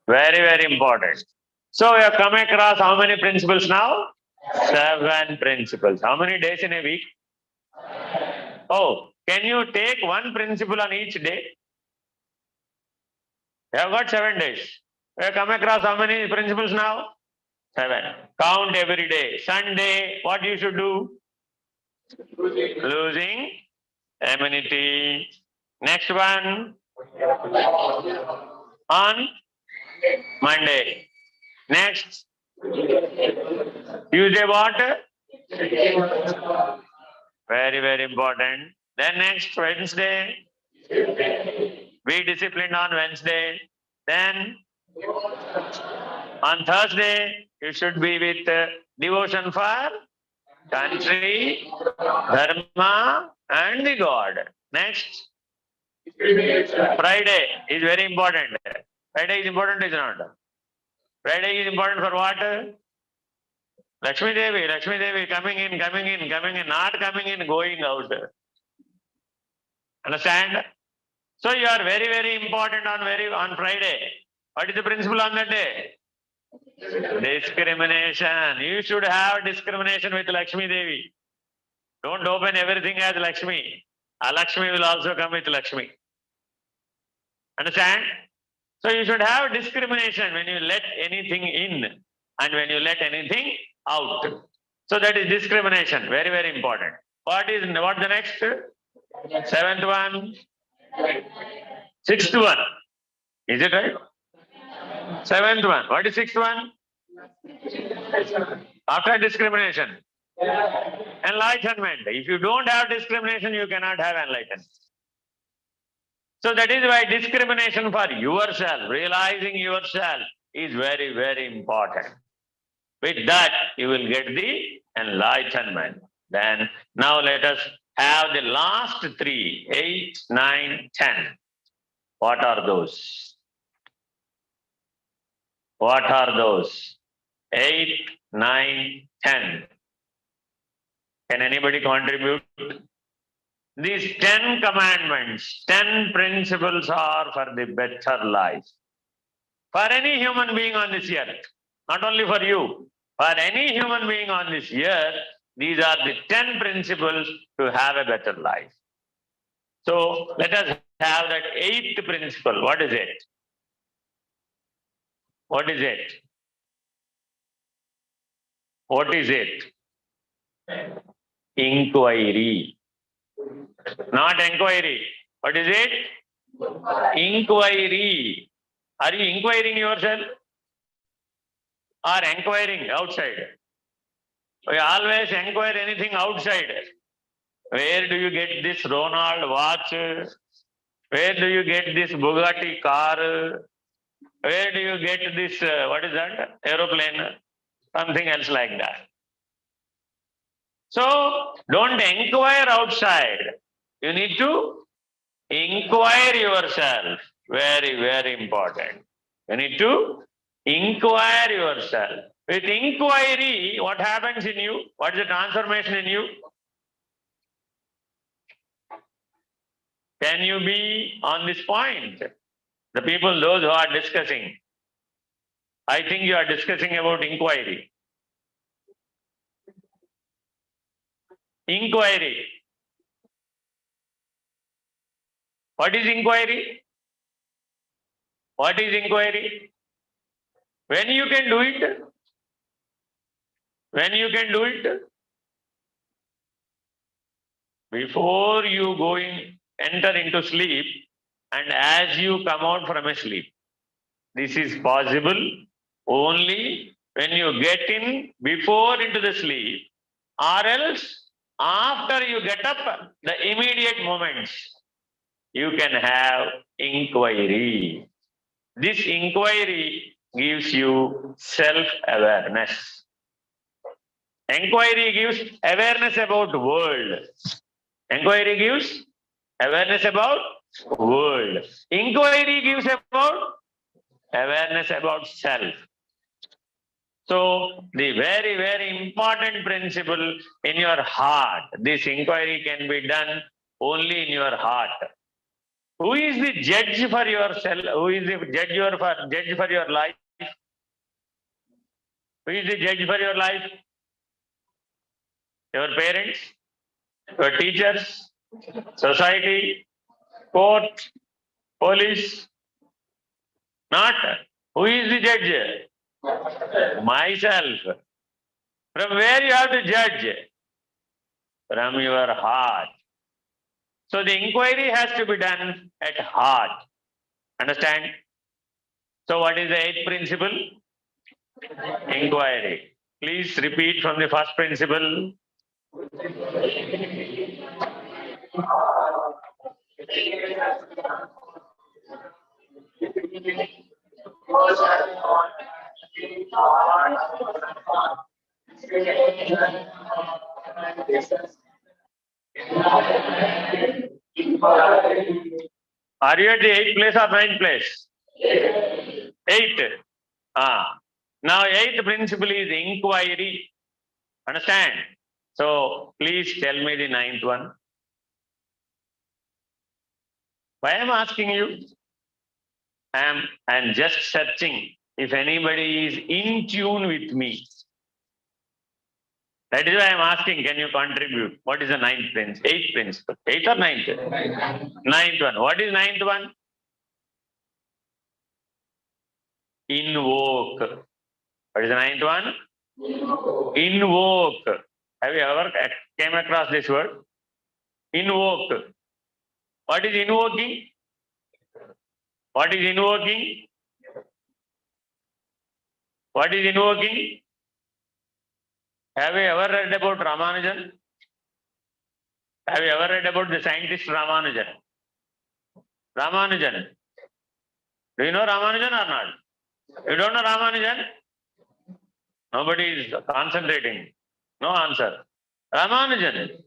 Very, very important. So we have come across how many principles now? 7 principles. How many days in a week? Oh, can you take one principle on each day? You have got 7 days. We have come across how many principles now? 7. Count every day. Sunday, what you should do? Losing immunity. Next one. On Monday. Next. Tuesday what? Very, very important. Then next Wednesday. Be disciplined on Wednesday. Then on Thursday, you should be with devotion for country, dharma, and the God. Next, Friday is very important. Friday is important, is not? Friday is important for what? Lakshmi Devi coming in, not coming in, going out. Understand? So you are very, very important on Friday. What is the principle on that day? Discrimination. You should have discrimination with Lakshmi Devi. Don't open everything as Lakshmi. Lakshmi will also come with Lakshmi. Understand? So you should have discrimination when you let anything in and when you let anything out. So that is discrimination. Very, very important. What the next? 7th one? 6th one. Is it right? 7th one. What is 6th one? After discrimination. Enlightenment. If you don't have discrimination, you cannot have enlightenment. So that is why discrimination for yourself, realizing yourself is very, very important. With that, you will get the enlightenment. Then, now let us have the last three, 8, 9, 10. What are those? What are those? 8, 9, 10. Can anybody contribute? These 10 commandments, 10 principles are for the better life. For any human being on this earth, not only for you, for any human being on this earth, these are the 10 principles to have a better life. So let us have that 8th principle. What is it? What is it? What is it? Inquiry. Not enquiry. What is it? Inquiry. Are you inquiring yourself? Or inquiring outside? We always inquire anything outside. Where do you get this Ronald watch? Where do you get this Bugatti car? Where do you get this, what is that? Aeroplane? Something else like that. So, don't inquire outside. You need to inquire yourself. Very, very important. You need to inquire yourself. With inquiry, what happens in you? What is the transformation in you? Can you be on this point? The people, those who are discussing, I think you are discussing about inquiry. Inquiry. What is inquiry? What is inquiry? When you can do it? When you can do it? Before you enter into sleep, and as you come out from a sleep. This is possible only when you get in before into the sleep, or else after you get up, the immediate moments, you can have inquiry. This inquiry gives you self-awareness. Inquiry gives awareness about the world. Inquiry gives awareness about world. Inquiry gives about awareness about self. So, the very, very important principle in your heart, this inquiry can be done only in your heart. Who is the judge for yourself? Who is the judge for your life? Who is the judge for your life? Your parents, your teachers, society, court, police. Not. Who is the judge? Myself. From where you have to judge? From your heart. So the inquiry has to be done at heart. Understand? So what is the 8th principle? Inquiry. Please repeat from the first principle. Are you at the 8th place or 9th place? 8th. Now 8th principle is inquiry. Understand? So please tell me the 9th one. Why I am asking you? I am just searching if anybody is in tune with me. That is why I am asking, can you contribute? What is the 9th principle? 8th principle. 8th or 9th? 9th one. What is 9th one? Invoke. What is the 9th one? Invoke. Have you ever came across this word? Invoke. What is invoking? What is invoking? What is invoking? Have you ever read about Ramanujan? Have you ever read about the scientist Ramanujan? Ramanujan. Do you know Ramanujan or not? You don't know Ramanujan? Nobody is concentrating. No answer. Ramanujan.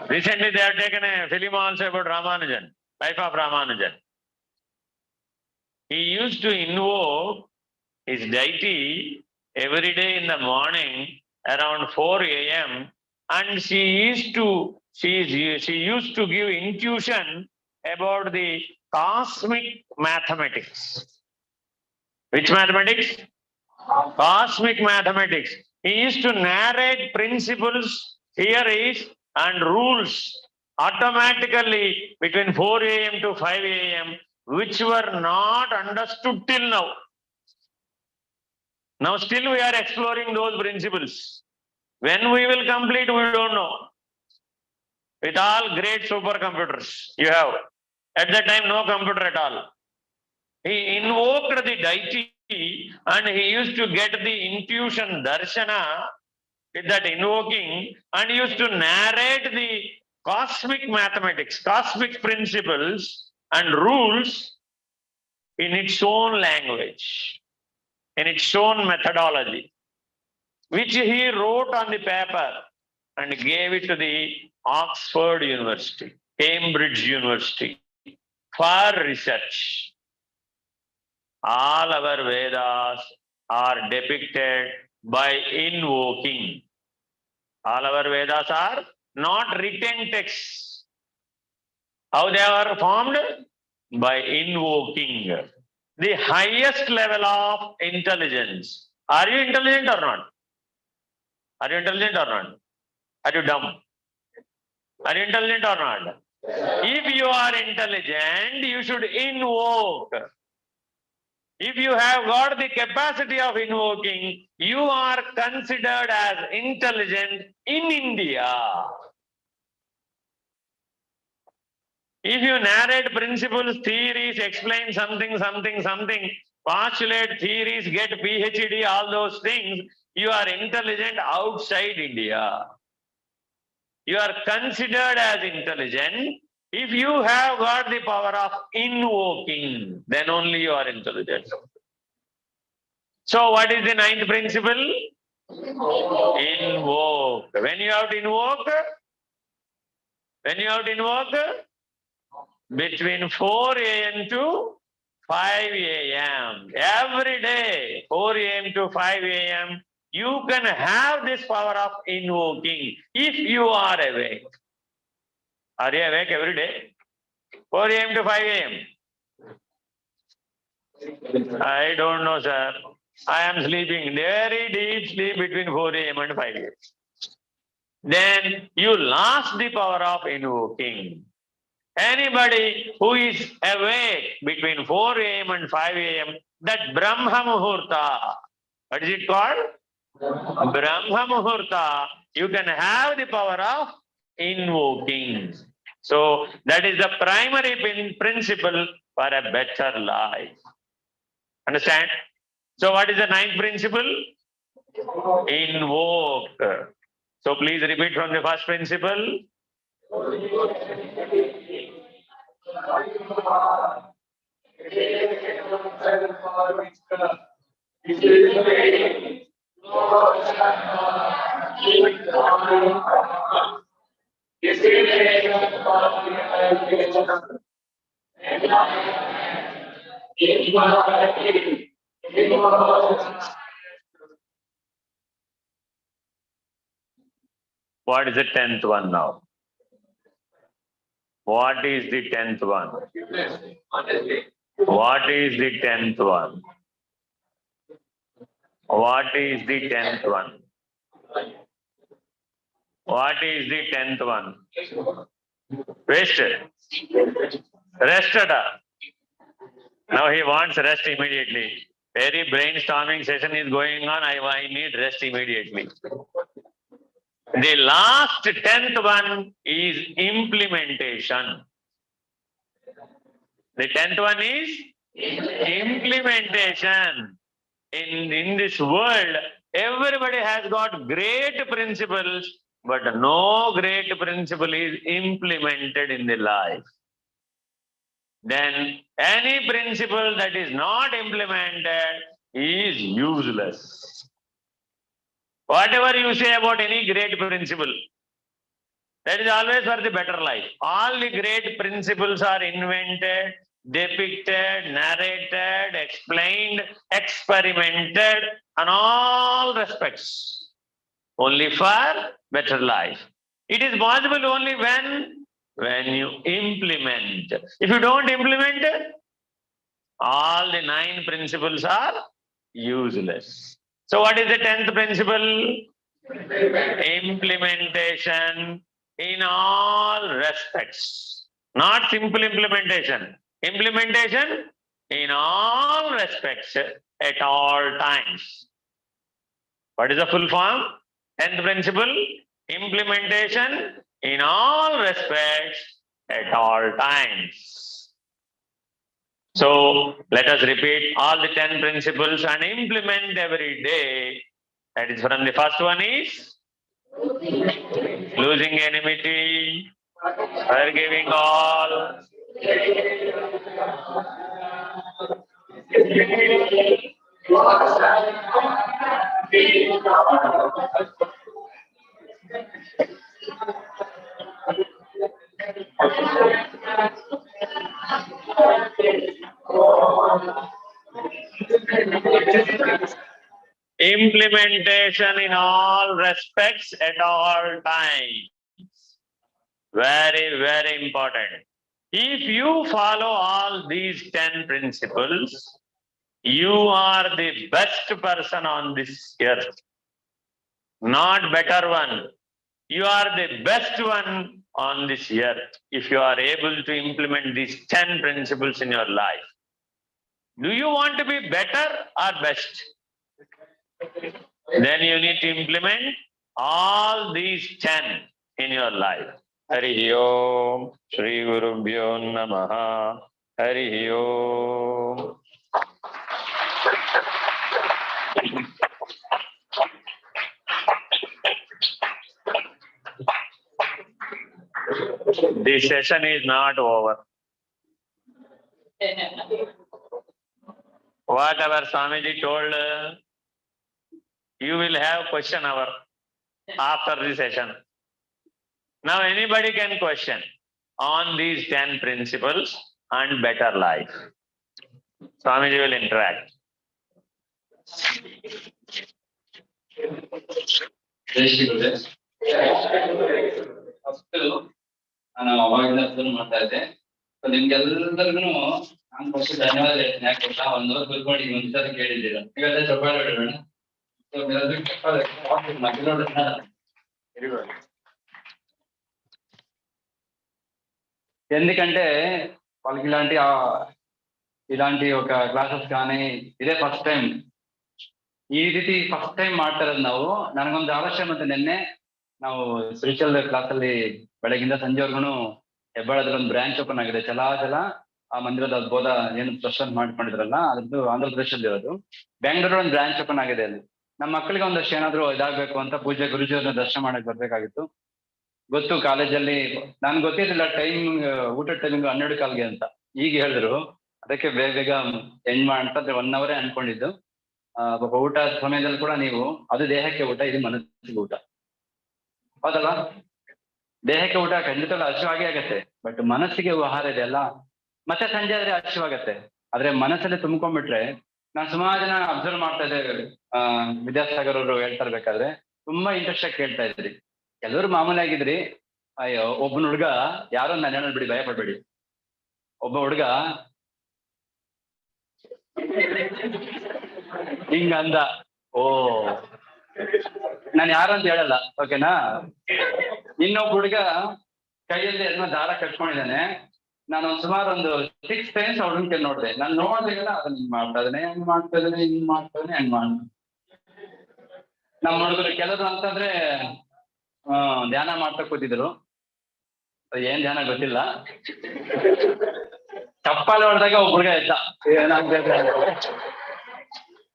Recently they have taken a film also about Ramanujan, life of Ramanujan. He used to invoke his deity every day in the morning around 4 a.m. and she used to give intuition about the cosmic mathematics. Which mathematics? Cosmic mathematics. He used to narrate principles, theories, and rules automatically between 4 a.m. to 5 a.m., which were not understood till now. Now, still we are exploring those principles. When we will complete, we don't know. With all great supercomputers you have. At that time, no computer at all. He invoked the deity and he used to get the intuition, darshana, with that invoking, and used to narrate the cosmic mathematics, cosmic principles and rules in its own language, in its own methodology, which he wrote on the paper and gave it to the Oxford University, Cambridge University for research. All our Vedas are depicted by invoking. All our Vedas are not written texts. How they are formed? By invoking. The highest level of intelligence. Are you intelligent or not? Are you intelligent or not? Are you dumb? Are you intelligent or not? If you are intelligent, you should invoke. If you have got the capacity of invoking, you are considered as intelligent in India. If you narrate principles, theories, explain something, postulate theories, get PhD, all those things, you are intelligent outside India. You are considered as intelligent if you have got the power of invoking, then only you are intelligent. So what is the ninth principle? Invoke. When you have to invoke? Between 4 a.m. to 5 a.m. Every day, 4 a.m. to 5 a.m., you can have this power of invoking if you are awake. Are you awake every day? 4 a.m. to 5 a.m. I don't know, sir. I am sleeping very deep sleep between 4 a.m. and 5 a.m. Then you lost the power of invoking. Anybody who is awake between 4 a.m. and 5 a.m., that Brahma Muhurta, what is it called? Brahma Muhurta, you can have the power of invoking. So that is the primary principle for a better life. Understand? So what is the ninth principle? Invoke. So please repeat from the first principle. What is the 10th one now? What is the 10th one? What is the 10th one? What is the 10th one? What is the 10th one? Wasted. Rested. Now he wants rest immediately. Very brainstorming session is going on. I need rest immediately. The last 10th one is implementation. The 10th one is implementation. In this world, everybody has got great principles, but no great principle is implemented in the life. then any principle that is not implemented is useless. Whatever you say about any great principle, that is always for the better life. All the great principles are invented, depicted, narrated, explained, experimented on all respects, only for better life. It is possible only when you implement. If you don't implement, all the 9 principles are useless. So what is the 10th principle? Implementation in all respects. Not simple implementation. Implementation in all respects at all times. What is the full form? 10th principle, implementation in all respects at all times. So let us repeat all the 10 principles and implement every day. That is from the first one is losing enmity, forgiving all, implementation in all respects at all times. Very, very important. If you follow all these 10 principles, you are the best person on this earth. Not better one. You are the best one on this earth if you are able to implement these 10 principles in your life. Do you want to be better or best? Then you need to implement all these 10 in your life. Hari Om, Shri Gurubhyo Namaha, Hari Om. This session is not over. Whatever Swamiji told, you will have question hour after the session. Now anybody can question on these 10 principles and better life. Swamiji will interact. ನಾನು ಅವಾಗಿಂದ phone ಮಾಡ್ತಾ ಇದ್ದೆ. ನಿಮ್ಗೆಲ್ಲರಿಗೂ ನಾನು first ಧನ್ಯವಾದ ಹೇಳ್ತೀನಿ. ಯಾಕೆ ಗೊತ್ತಾ, 1 ಅವರ್ ಕುತ್ಕೊಂಡು ಈಗ ಒಂದ್ಸಲ ಕೇಳಿದ್ದೀರಾ. ಇವೆಲ್ಲ ಚಪ್ಪಾಳೆ ಹೊಡೆಯೋಣ. ఎందుకంటే వాళ్ళకి ఇలాంటి ఒక క్లాసెస్ కానీ ఇదే ಫಸ್ಟ್ ಟೈಮ್. ಈ ರೀತಿ ಫಸ್ಟ್ ಟೈಮ್ ಮಾಡ್ತಾ ಇರೋದು ನಾವು. ನನಗೊಂದು ಆಲೋಚನೆ ಬಂತು, ನಿನ್ನೆ ನಾವು ಸ್ಪಿರಿಚುವಲ್ ಕ್ಲಾಸ್ ಅಲ್ಲಿ ಬೆಳಗಿಂದ ಸಂಜೆವರೆಗೂ ಹೆಬ್ಬಾಳದಲ್ಲಿ ಒಂದು ಬ್ರಾಂಚ್ ಓಪನ್ ಆಗಿದೆ. ಚಲಾಚಲ ಆ ಮಂದಿರದ ಬೋಧ ಏನು ಟ್ರಸ್ಟ್ ಮಾಡ್ಕೊಂಡಿದ್ರಲ್ಲ, ಅದ್ರದ್ದು ಆಂಧ್ರ ಪ್ರದೇಶದಲ್ಲಿ ಇರೋದು. ಬೆಂಗಳೂರಲ್ಲಿ ಒಂದು ಬ್ರಾಂಚ್ ಓಪನ್ ಆಗಿದೆ. ಅಲ್ಲಿ ನಮ್ಮ ಮಕ್ಕಳಿಗೆ ಒಂದಷ್ಟು ಏನಾದ್ರು ಇದಾಗಬೇಕು ಅಂತ ಪೂಜೆ ಗುರುಜಿ ಅವ್ರನ್ನ ದರ್ಶನ ಮಾಡಕ್ ಬರ್ಬೇಕಾಗಿತ್ತು. ಗೊತ್ತು ಕಾಲೇಜಲ್ಲಿ ನನ್ಗೆ ಗೊತ್ತಿರಲಿಲ್ಲ ಟೈಮ್, ಊಟದ ಟೈಮಿಂಗ್ 12:15 ಅಂತ. ಈಗ ಹೇಳಿದ್ರು, ಅದಕ್ಕೆ ಬೇಗ ಬೇಗ ಎಂಡ್ ಮಾಡ್ತಂದ್ರೆ 1 ಅವರೇ ಅನ್ಕೊಂಡಿದ್ದು. ಊಟ ಸಮಯದಲ್ಲಿ ಕೂಡ ನೀವು, ಅದು ದೇಹಕ್ಕೆ ಊಟ, ಇದು ಮನಸ್ಸಿಗೆ ಊಟ, ಹೌದಲ್ಲ? ದೇಹಕ್ಕೆ ಊಟ ಖಂಡಿತ ಹಸಿವಾಗೇ ಆಗತ್ತೆ, ಬಟ್ ಮನಸ್ಸಿಗೆ ಆಹಾರ ಇದೆ ಅಲ್ಲ. ಮತ್ತೆ ಸಂಜೆ ಆದ್ರೆ ಹಸಿವಾಗತ್ತೆ, ಆದ್ರೆ ಮನಸ್ಸಲ್ಲಿ ತುಂಬ್ಕೊಂಡ್ಬಿಟ್ರೆ. ನಾನು ಸುಮಾರು ಜನ ಅಬ್ಸರ್ವ್ ಮಾಡ್ತಾ ಇದ್ದೆ. ವಿದ್ಯಾಸಾಗರ್ ಅವರು ಹೇಳ್ತಾ ಇರ್ಬೇಕಾದ್ರೆ ತುಂಬಾ ಇಂಟ್ರೆಸ್ಟ್ ಆಗಿ ಕೇಳ್ತಾ ಇದ್ರಿ. ಕೆಲವರು ಮಾಮೂಲಿ ಆಗಿದ್ರಿ. ಅಯ್ಯೋ, ಒಬ್ಬನ ಹುಡುಗ, ಯಾರೋ ನಾನು ಹೇಳೋದು ಬಿಡಿ, ಭಯ ಪಡ್ಬೇಡಿ. ಒಬ್ಬ ಹುಡುಗ ಹಿಂಗ ಅಂದ. ಓ, ನಾನು ಯಾರು ಅಂತ ಹೇಳಲ್ಲ, ಓಕೆನಾ? ಇನ್ನೊಬ್ಬ ಹುಡುಗ ಕೈಯಲ್ಲಿ ಏನೋ ದಾರ ಕಟ್ಕೊಂಡಿದ್ದಾನೆ. ನಾನು ಸುಮಾರು ಒಂದು 6 ಟೈಮ್ಸ್ ಹುಡುಗನ ಕೈ ನೋಡಿದೆ. ನಾನು ನೋಡಿದಾಗೆಲ್ಲ ಅದನ್ನ ಹಿಂಗ್ ಮಾಡ್ತಾ ಇದ್ದಾನೆ, ಹಂಗ್ ಮಾಡ್ತಾ ಇದ್ದಾನೆ, ಹಿಂಗ್ ಮಾಡ್ತಾ ಇದ್ದಾನೆ, ಹಂಗ್ ಮಾಡ. ನಮ್ಮ ಹುಡುಗರು ಕೆಲವರು ಅಂತಂದ್ರೆ ಧ್ಯಾನ ಮಾಡ್ತಾ ಕೂತಿದ್ರು. ಏನ್ ಧ್ಯಾನ ಗೊತ್ತಿಲ್ಲ. ಚಪ್ಪಾಳೆ ಹೊಡೆದಾಗ ಒಬ್ಬ ಹುಡುಗ ಎದ್ದ.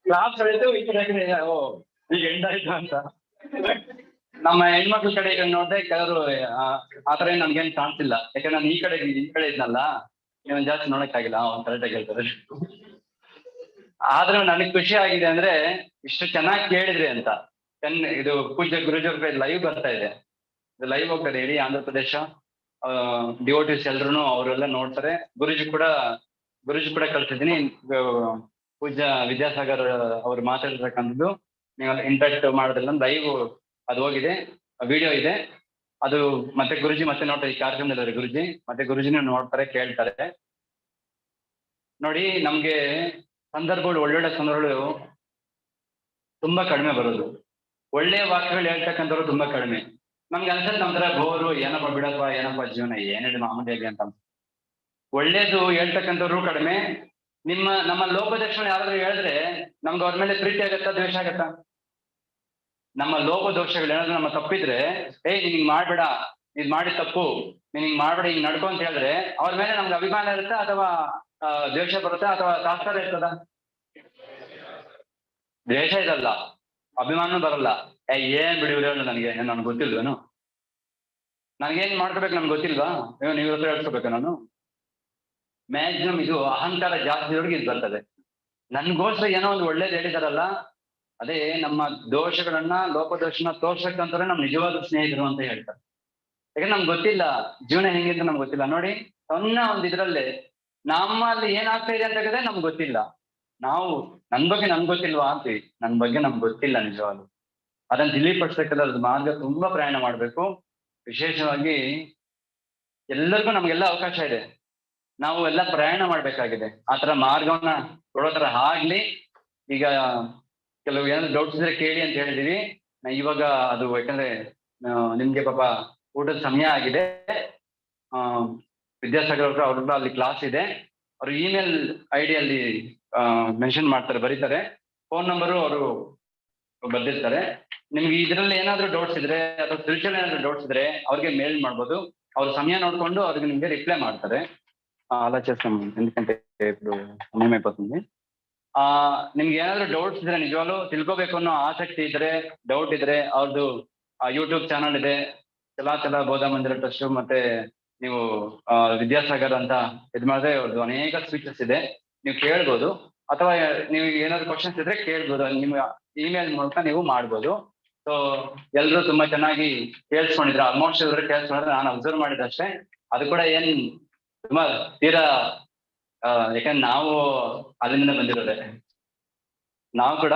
ಕ್ಲಾಸ್ ಹೊಡೆದು ಈ ಕಡೆ ಓ ಈಗ ಎಂಡಾಯ್ತು ಅಂತ. ನಮ್ಮ ಹೆಣ್ಮಕ್ಳ ಕಡೆ ಈಗ ನೋಡ್ದೆ, ಕೆಲವರು ಆತರ ಏನ್ ನನ್ಗೇನ್ ಕಾಣ್ತಿಲ್ಲ. ಯಾಕಂದ್ರೆ ನಾನು ಈ ಕಡೆ ಇದ್ನಲ್ಲ, ಇವನ್ ಜಾಸ್ತಿ ನೋಡಕ್ಕಾಗಿಲ್ಲ, ಅವ್ನು ಕರೆಕ್ಟಾಗಿ ಹೇಳ್ತಾರೆ. ಆದ್ರೂ ನನಗ್ ಖುಷಿ ಆಗಿದೆ ಅಂದ್ರೆ ಇಷ್ಟು ಚೆನ್ನಾಗಿ ಕೇಳಿದ್ರಿ ಅಂತ. ಇದು ಪೂಜ್ಯ ಗುರುಜಿ ಅವ್ರ ಲೈವ್ ಬರ್ತಾ ಇದೆ, ಇದು ಲೈವ್ ಹೋಗ್ತದೆ ಇಡೀ ಆಂಧ್ರ ಪ್ರದೇಶ. ಡಿವೋಟಿಸ್ ಎಲ್ರು ಅವರೆಲ್ಲ ನೋಡ್ತಾರೆ. ಗುರುಜಿ ಕೂಡ ಕಳ್ಸಿದ್ದೀನಿ. ಪೂಜ್ಯ ವಿದ್ಯಾಸಾಗರ್ ಅವ್ರು ಮಾತಾಡಿರ್ತಕ್ಕಂಥದ್ದು ನೀವು ಇಂಟ್ರಾಕ್ಟ್ ಮಾಡೋದಿಲ್ಲ, ಲೈವ್ ಅದು ಹೋಗಿದೆ, ವಿಡಿಯೋ ಇದೆ ಅದು. ಮತ್ತೆ ಗುರುಜಿ ಮತ್ತೆ ನೋಡ್ತಾರೆ, ಈ ಕಾರ್ಯಕ್ರಮದಲ್ಲಿ ಗುರುಜಿ ಮತ್ತೆ ಗುರುಜಿನ ನೋಡ್ತಾರೆ, ಕೇಳ್ತಾರೆ. ನೋಡಿ, ನಮ್ಗೆ ಸಂದರ್ಭಗಳು, ಒಳ್ಳೊಳ್ಳೆ ಸಂದರ್ಭಗಳು ತುಂಬಾ ಕಡಿಮೆ ಬರೋದು. ಒಳ್ಳೆಯ ವಾಕ್ಯಗಳು ಹೇಳ್ತಕ್ಕಂಥವ್ರು ತುಂಬಾ ಕಡಿಮೆ. ನಮ್ಗೆ ಅನ್ಸತ್ತೆ ನಮ್ ತರ ಬೋರು, ಏನಪ್ಪ ಬಿಡಪ್ಪ, ಏನಪ್ಪ ಜೀವನ, ಏನಿದೆ ಮಾಮೂಲಿ ಅಂತ. ಒಳ್ಳೇದು ಹೇಳ್ತಕ್ಕಂಥವ್ರು ಕಡಿಮೆ. ನಮ್ಮ ಲೋಪದೋಷಗಳು ಯಾರಾದ್ರೂ ಹೇಳಿದ್ರೆ ನಮ್ಗೆ ಅವ್ರ ಮೇಲೆ ಪ್ರೀತಿ ಆಗತ್ತಾ, ದ್ವೇಷ ಆಗತ್ತಾ? ನಮ್ಮ ಲೋಪದೋಷಗಳು ಏನಾದ್ರು ನಮ್ಮ ತಪ್ಪಿದ್ರೆ, ನೀನ್ ಹಿಂಗ್ ಮಾಡ್ಬೇಡ, ನೀನ್ ಮಾಡಿ ತಪ್ಪು, ನೀನ್ ಹಿಂಗ್ ಮಾಡ್ಬೇಡ, ಹಿಂಗ್ ನಡ್ಕೊ ಅಂತ ಹೇಳಿದ್ರೆ ಅವ್ರ ಮೇಲೆ ನಮ್ಗೆ ಅಭಿಮಾನ ಇರುತ್ತಾ ಅಥವಾ ದ್ವೇಷ ಬರುತ್ತಾ ಅಥವಾ ತಾತ್ಸಾರ ಇರ್ತದ? ದ್ವೇಷ ಇದಲ್ಲ, ಅಭಿಮಾನ ಬರಲ್ಲ. ಏನ್ ಬಿಡಿವ್ರು ನನ್ಗೆ ಗೊತ್ತಿಲ್ವೇನು, ನನ್ಗೇನ್ ಮಾಡ್ಕೋಬೇಕು ನನ್ಗೆ ಗೊತ್ತಿಲ್ವಾ, ನೀವು ಹತ್ರ ಹೇಳ್ಕೋಬೇಕು ನಾನು. ಮ್ಯಾಕ್ಸಿಮಮ್ ಇದು ಅಹಂಕಾರ ಜಾಸ್ತಿ ಇದು ಬರ್ತದೆ. ನನ್ಗೋಸ್ಕರ ಏನೋ ಒಂದು ಒಳ್ಳೇದು ಹೇಳಿದಾರಲ್ಲ, ಅದೇ ನಮ್ಮ ದೋಷಗಳನ್ನ, ಲೋಪದೋಷನ ತೋರ್ಸಕ್ಕಂತಾರೆ ನಮ್ ನಿಜವಾದ ಸ್ನೇಹಿತರು ಅಂತ ಹೇಳ್ತಾರೆ. ಯಾಕಂದ್ರೆ ನಮ್ಗೆ ಗೊತ್ತಿಲ್ಲ ಜೀವನ ಹೆಂಗಿಂತ ನಮ್ಗೆ ಗೊತ್ತಿಲ್ಲ. ನೋಡಿ, ಸಣ್ಣ ಒಂದು ಇದ್ರಲ್ಲಿ ನಮ್ಮಲ್ಲಿ ಏನಾಗ್ತಾ ಇದೆ ಅಂತ ನಮ್ಗೆ ಗೊತ್ತಿಲ್ಲ. ನಾವು ನನ್ ಬಗ್ಗೆ ನನ್ಗೆ ಗೊತ್ತಿಲ್ವಾ ಅಂತೀವಿ, ನನ್ ಬಗ್ಗೆ ನಮ್ಗೆ ಗೊತ್ತಿಲ್ಲ ನಿಜವಾಗ್ಲು. ಅದನ್ನ ತಿಳಿಪಡಿಸಬೇಕಾದ್ರೆ ಅದ್ರ ಮಾರ್ಗ ತುಂಬಾ ಪ್ರಯಾಣ ಮಾಡ್ಬೇಕು. ವಿಶೇಷವಾಗಿ ಎಲ್ಲರಿಗೂ ನಮ್ಗೆಲ್ಲ ಅವಕಾಶ ಇದೆ, ನಾವು ಎಲ್ಲ ಪ್ರಯಾಣ ಮಾಡ್ಬೇಕಾಗಿದೆ. ಆತರ ಮಾರ್ಗವನ್ನ ಕೊಡೋ ತರ ಆಗ್ಲಿ. ಈಗ ಕೆಲವು ಏನಾದ್ರು ಡೌಟ್ಸ್ ಇದ್ರೆ ಕೇಳಿ ಅಂತ ಹೇಳಿದೀವಿ. ಇವಾಗ ಅದು ಯಾಕಂದ್ರೆ ನಿಮ್ಗೆ ಪಾಪ ಊಟದ ಸಮಯ ಆಗಿದೆ. ವಿದ್ಯಾಸಾಗರ್ ಅವ್ರಲ್ಲ ಅಲ್ಲಿ ಕ್ಲಾಸ್ ಇದೆ, ಅವ್ರು ಇಮೇಲ್ ID ಅಲ್ಲಿ ಮೆನ್ಷನ್ ಮಾಡ್ತಾರೆ, ಬರೀತಾರೆ. ಫೋನ್ ನಂಬರು ಅವರು ಬರ್ದಿರ್ತಾರೆ. ನಿಮ್ಗೆ ಇದ್ರಲ್ಲಿ ಏನಾದ್ರು ಡೌಟ್ಸ್ ಇದ್ರೆ ಅಥವಾ ಸ್ಪಿರಿಚುವಲ್ ಏನಾದ್ರು ಡೌಟ್ಸ್ ಇದ್ರೆ ಅವ್ರಿಗೆ ಮೇಲ್ ಮಾಡ್ಬೋದು. ಅವ್ರ ಸಮಯ ನೋಡ್ಕೊಂಡು ಅವ್ರಿಗೆ ನಿಮ್ಗೆ ರಿಪ್ಲೈ ಮಾಡ್ತಾರೆ. అలా చేస్తాం, ఎందుకంటే ఇప్పుడు సమయం అయిపోతుంది. ನಿಮ್ಗೆ ಏನಾದ್ರು ಡೌಟ್ಸ್ ಇದ್ರೆ, ನಿಜವಾಗ್ಲೂ ತಿಳ್ಕೊಬೇಕು ಅನ್ನೋ ಆಸಕ್ತಿ ಇದ್ರೆ, ಡೌಟ್ ಇದ್ರೆ, ಅವ್ರದ್ದು ಯೂಟ್ಯೂಬ್ ಚಾನಲ್ ಇದೆ, ಚಲ ಬೋಧ ಮಂದಿರ ಟ್ರಸ್ಟ್. ಮತ್ತೆ ನೀವು ವಿದ್ಯಾಸಾಗರ್ ಅಂತ ಇದ್ ಮಾಡಿದ್ರೆ ಅವ್ರದ್ದು ಅನೇಕ ಸ್ಪೀಚಸ್ ಇದೆ, ನೀವು ಕೇಳ್ಬೋದು. ಅಥವಾ ನೀವು ಏನಾದ್ರು ಕ್ವಶನ್ಸ್ ಇದ್ರೆ ಕೇಳ್ಬೋದು, ನಿಮ್ಮ ಇಮೇಲ್ ಮೂಲಕ ನೀವು ಮಾಡ್ಬೋದು. ಸೊ ಎಲ್ರು ತುಂಬಾ ಚೆನ್ನಾಗಿ ಕೇಳಿಸ್ಕೊಂಡಿದ್ರು, ಆಲ್ಮೋಸ್ಟ್ ಎಲ್ರು ಕೇಳಿಸ್ಕೊಂಡ್ರೆ, ನಾನು ಅಬ್ಸರ್ವ್ ಮಾಡಿದಷ್ಟೇ. ಅದು ಕೂಡ ಏನ್ ತುಂಬಾ ತೀರಾ ಯಾಕಂದ್ರೆ ನಾವು ಅಲ್ಲಿಂದ ಬಂದಿರೋದೆ, ನಾವು ಕೂಡ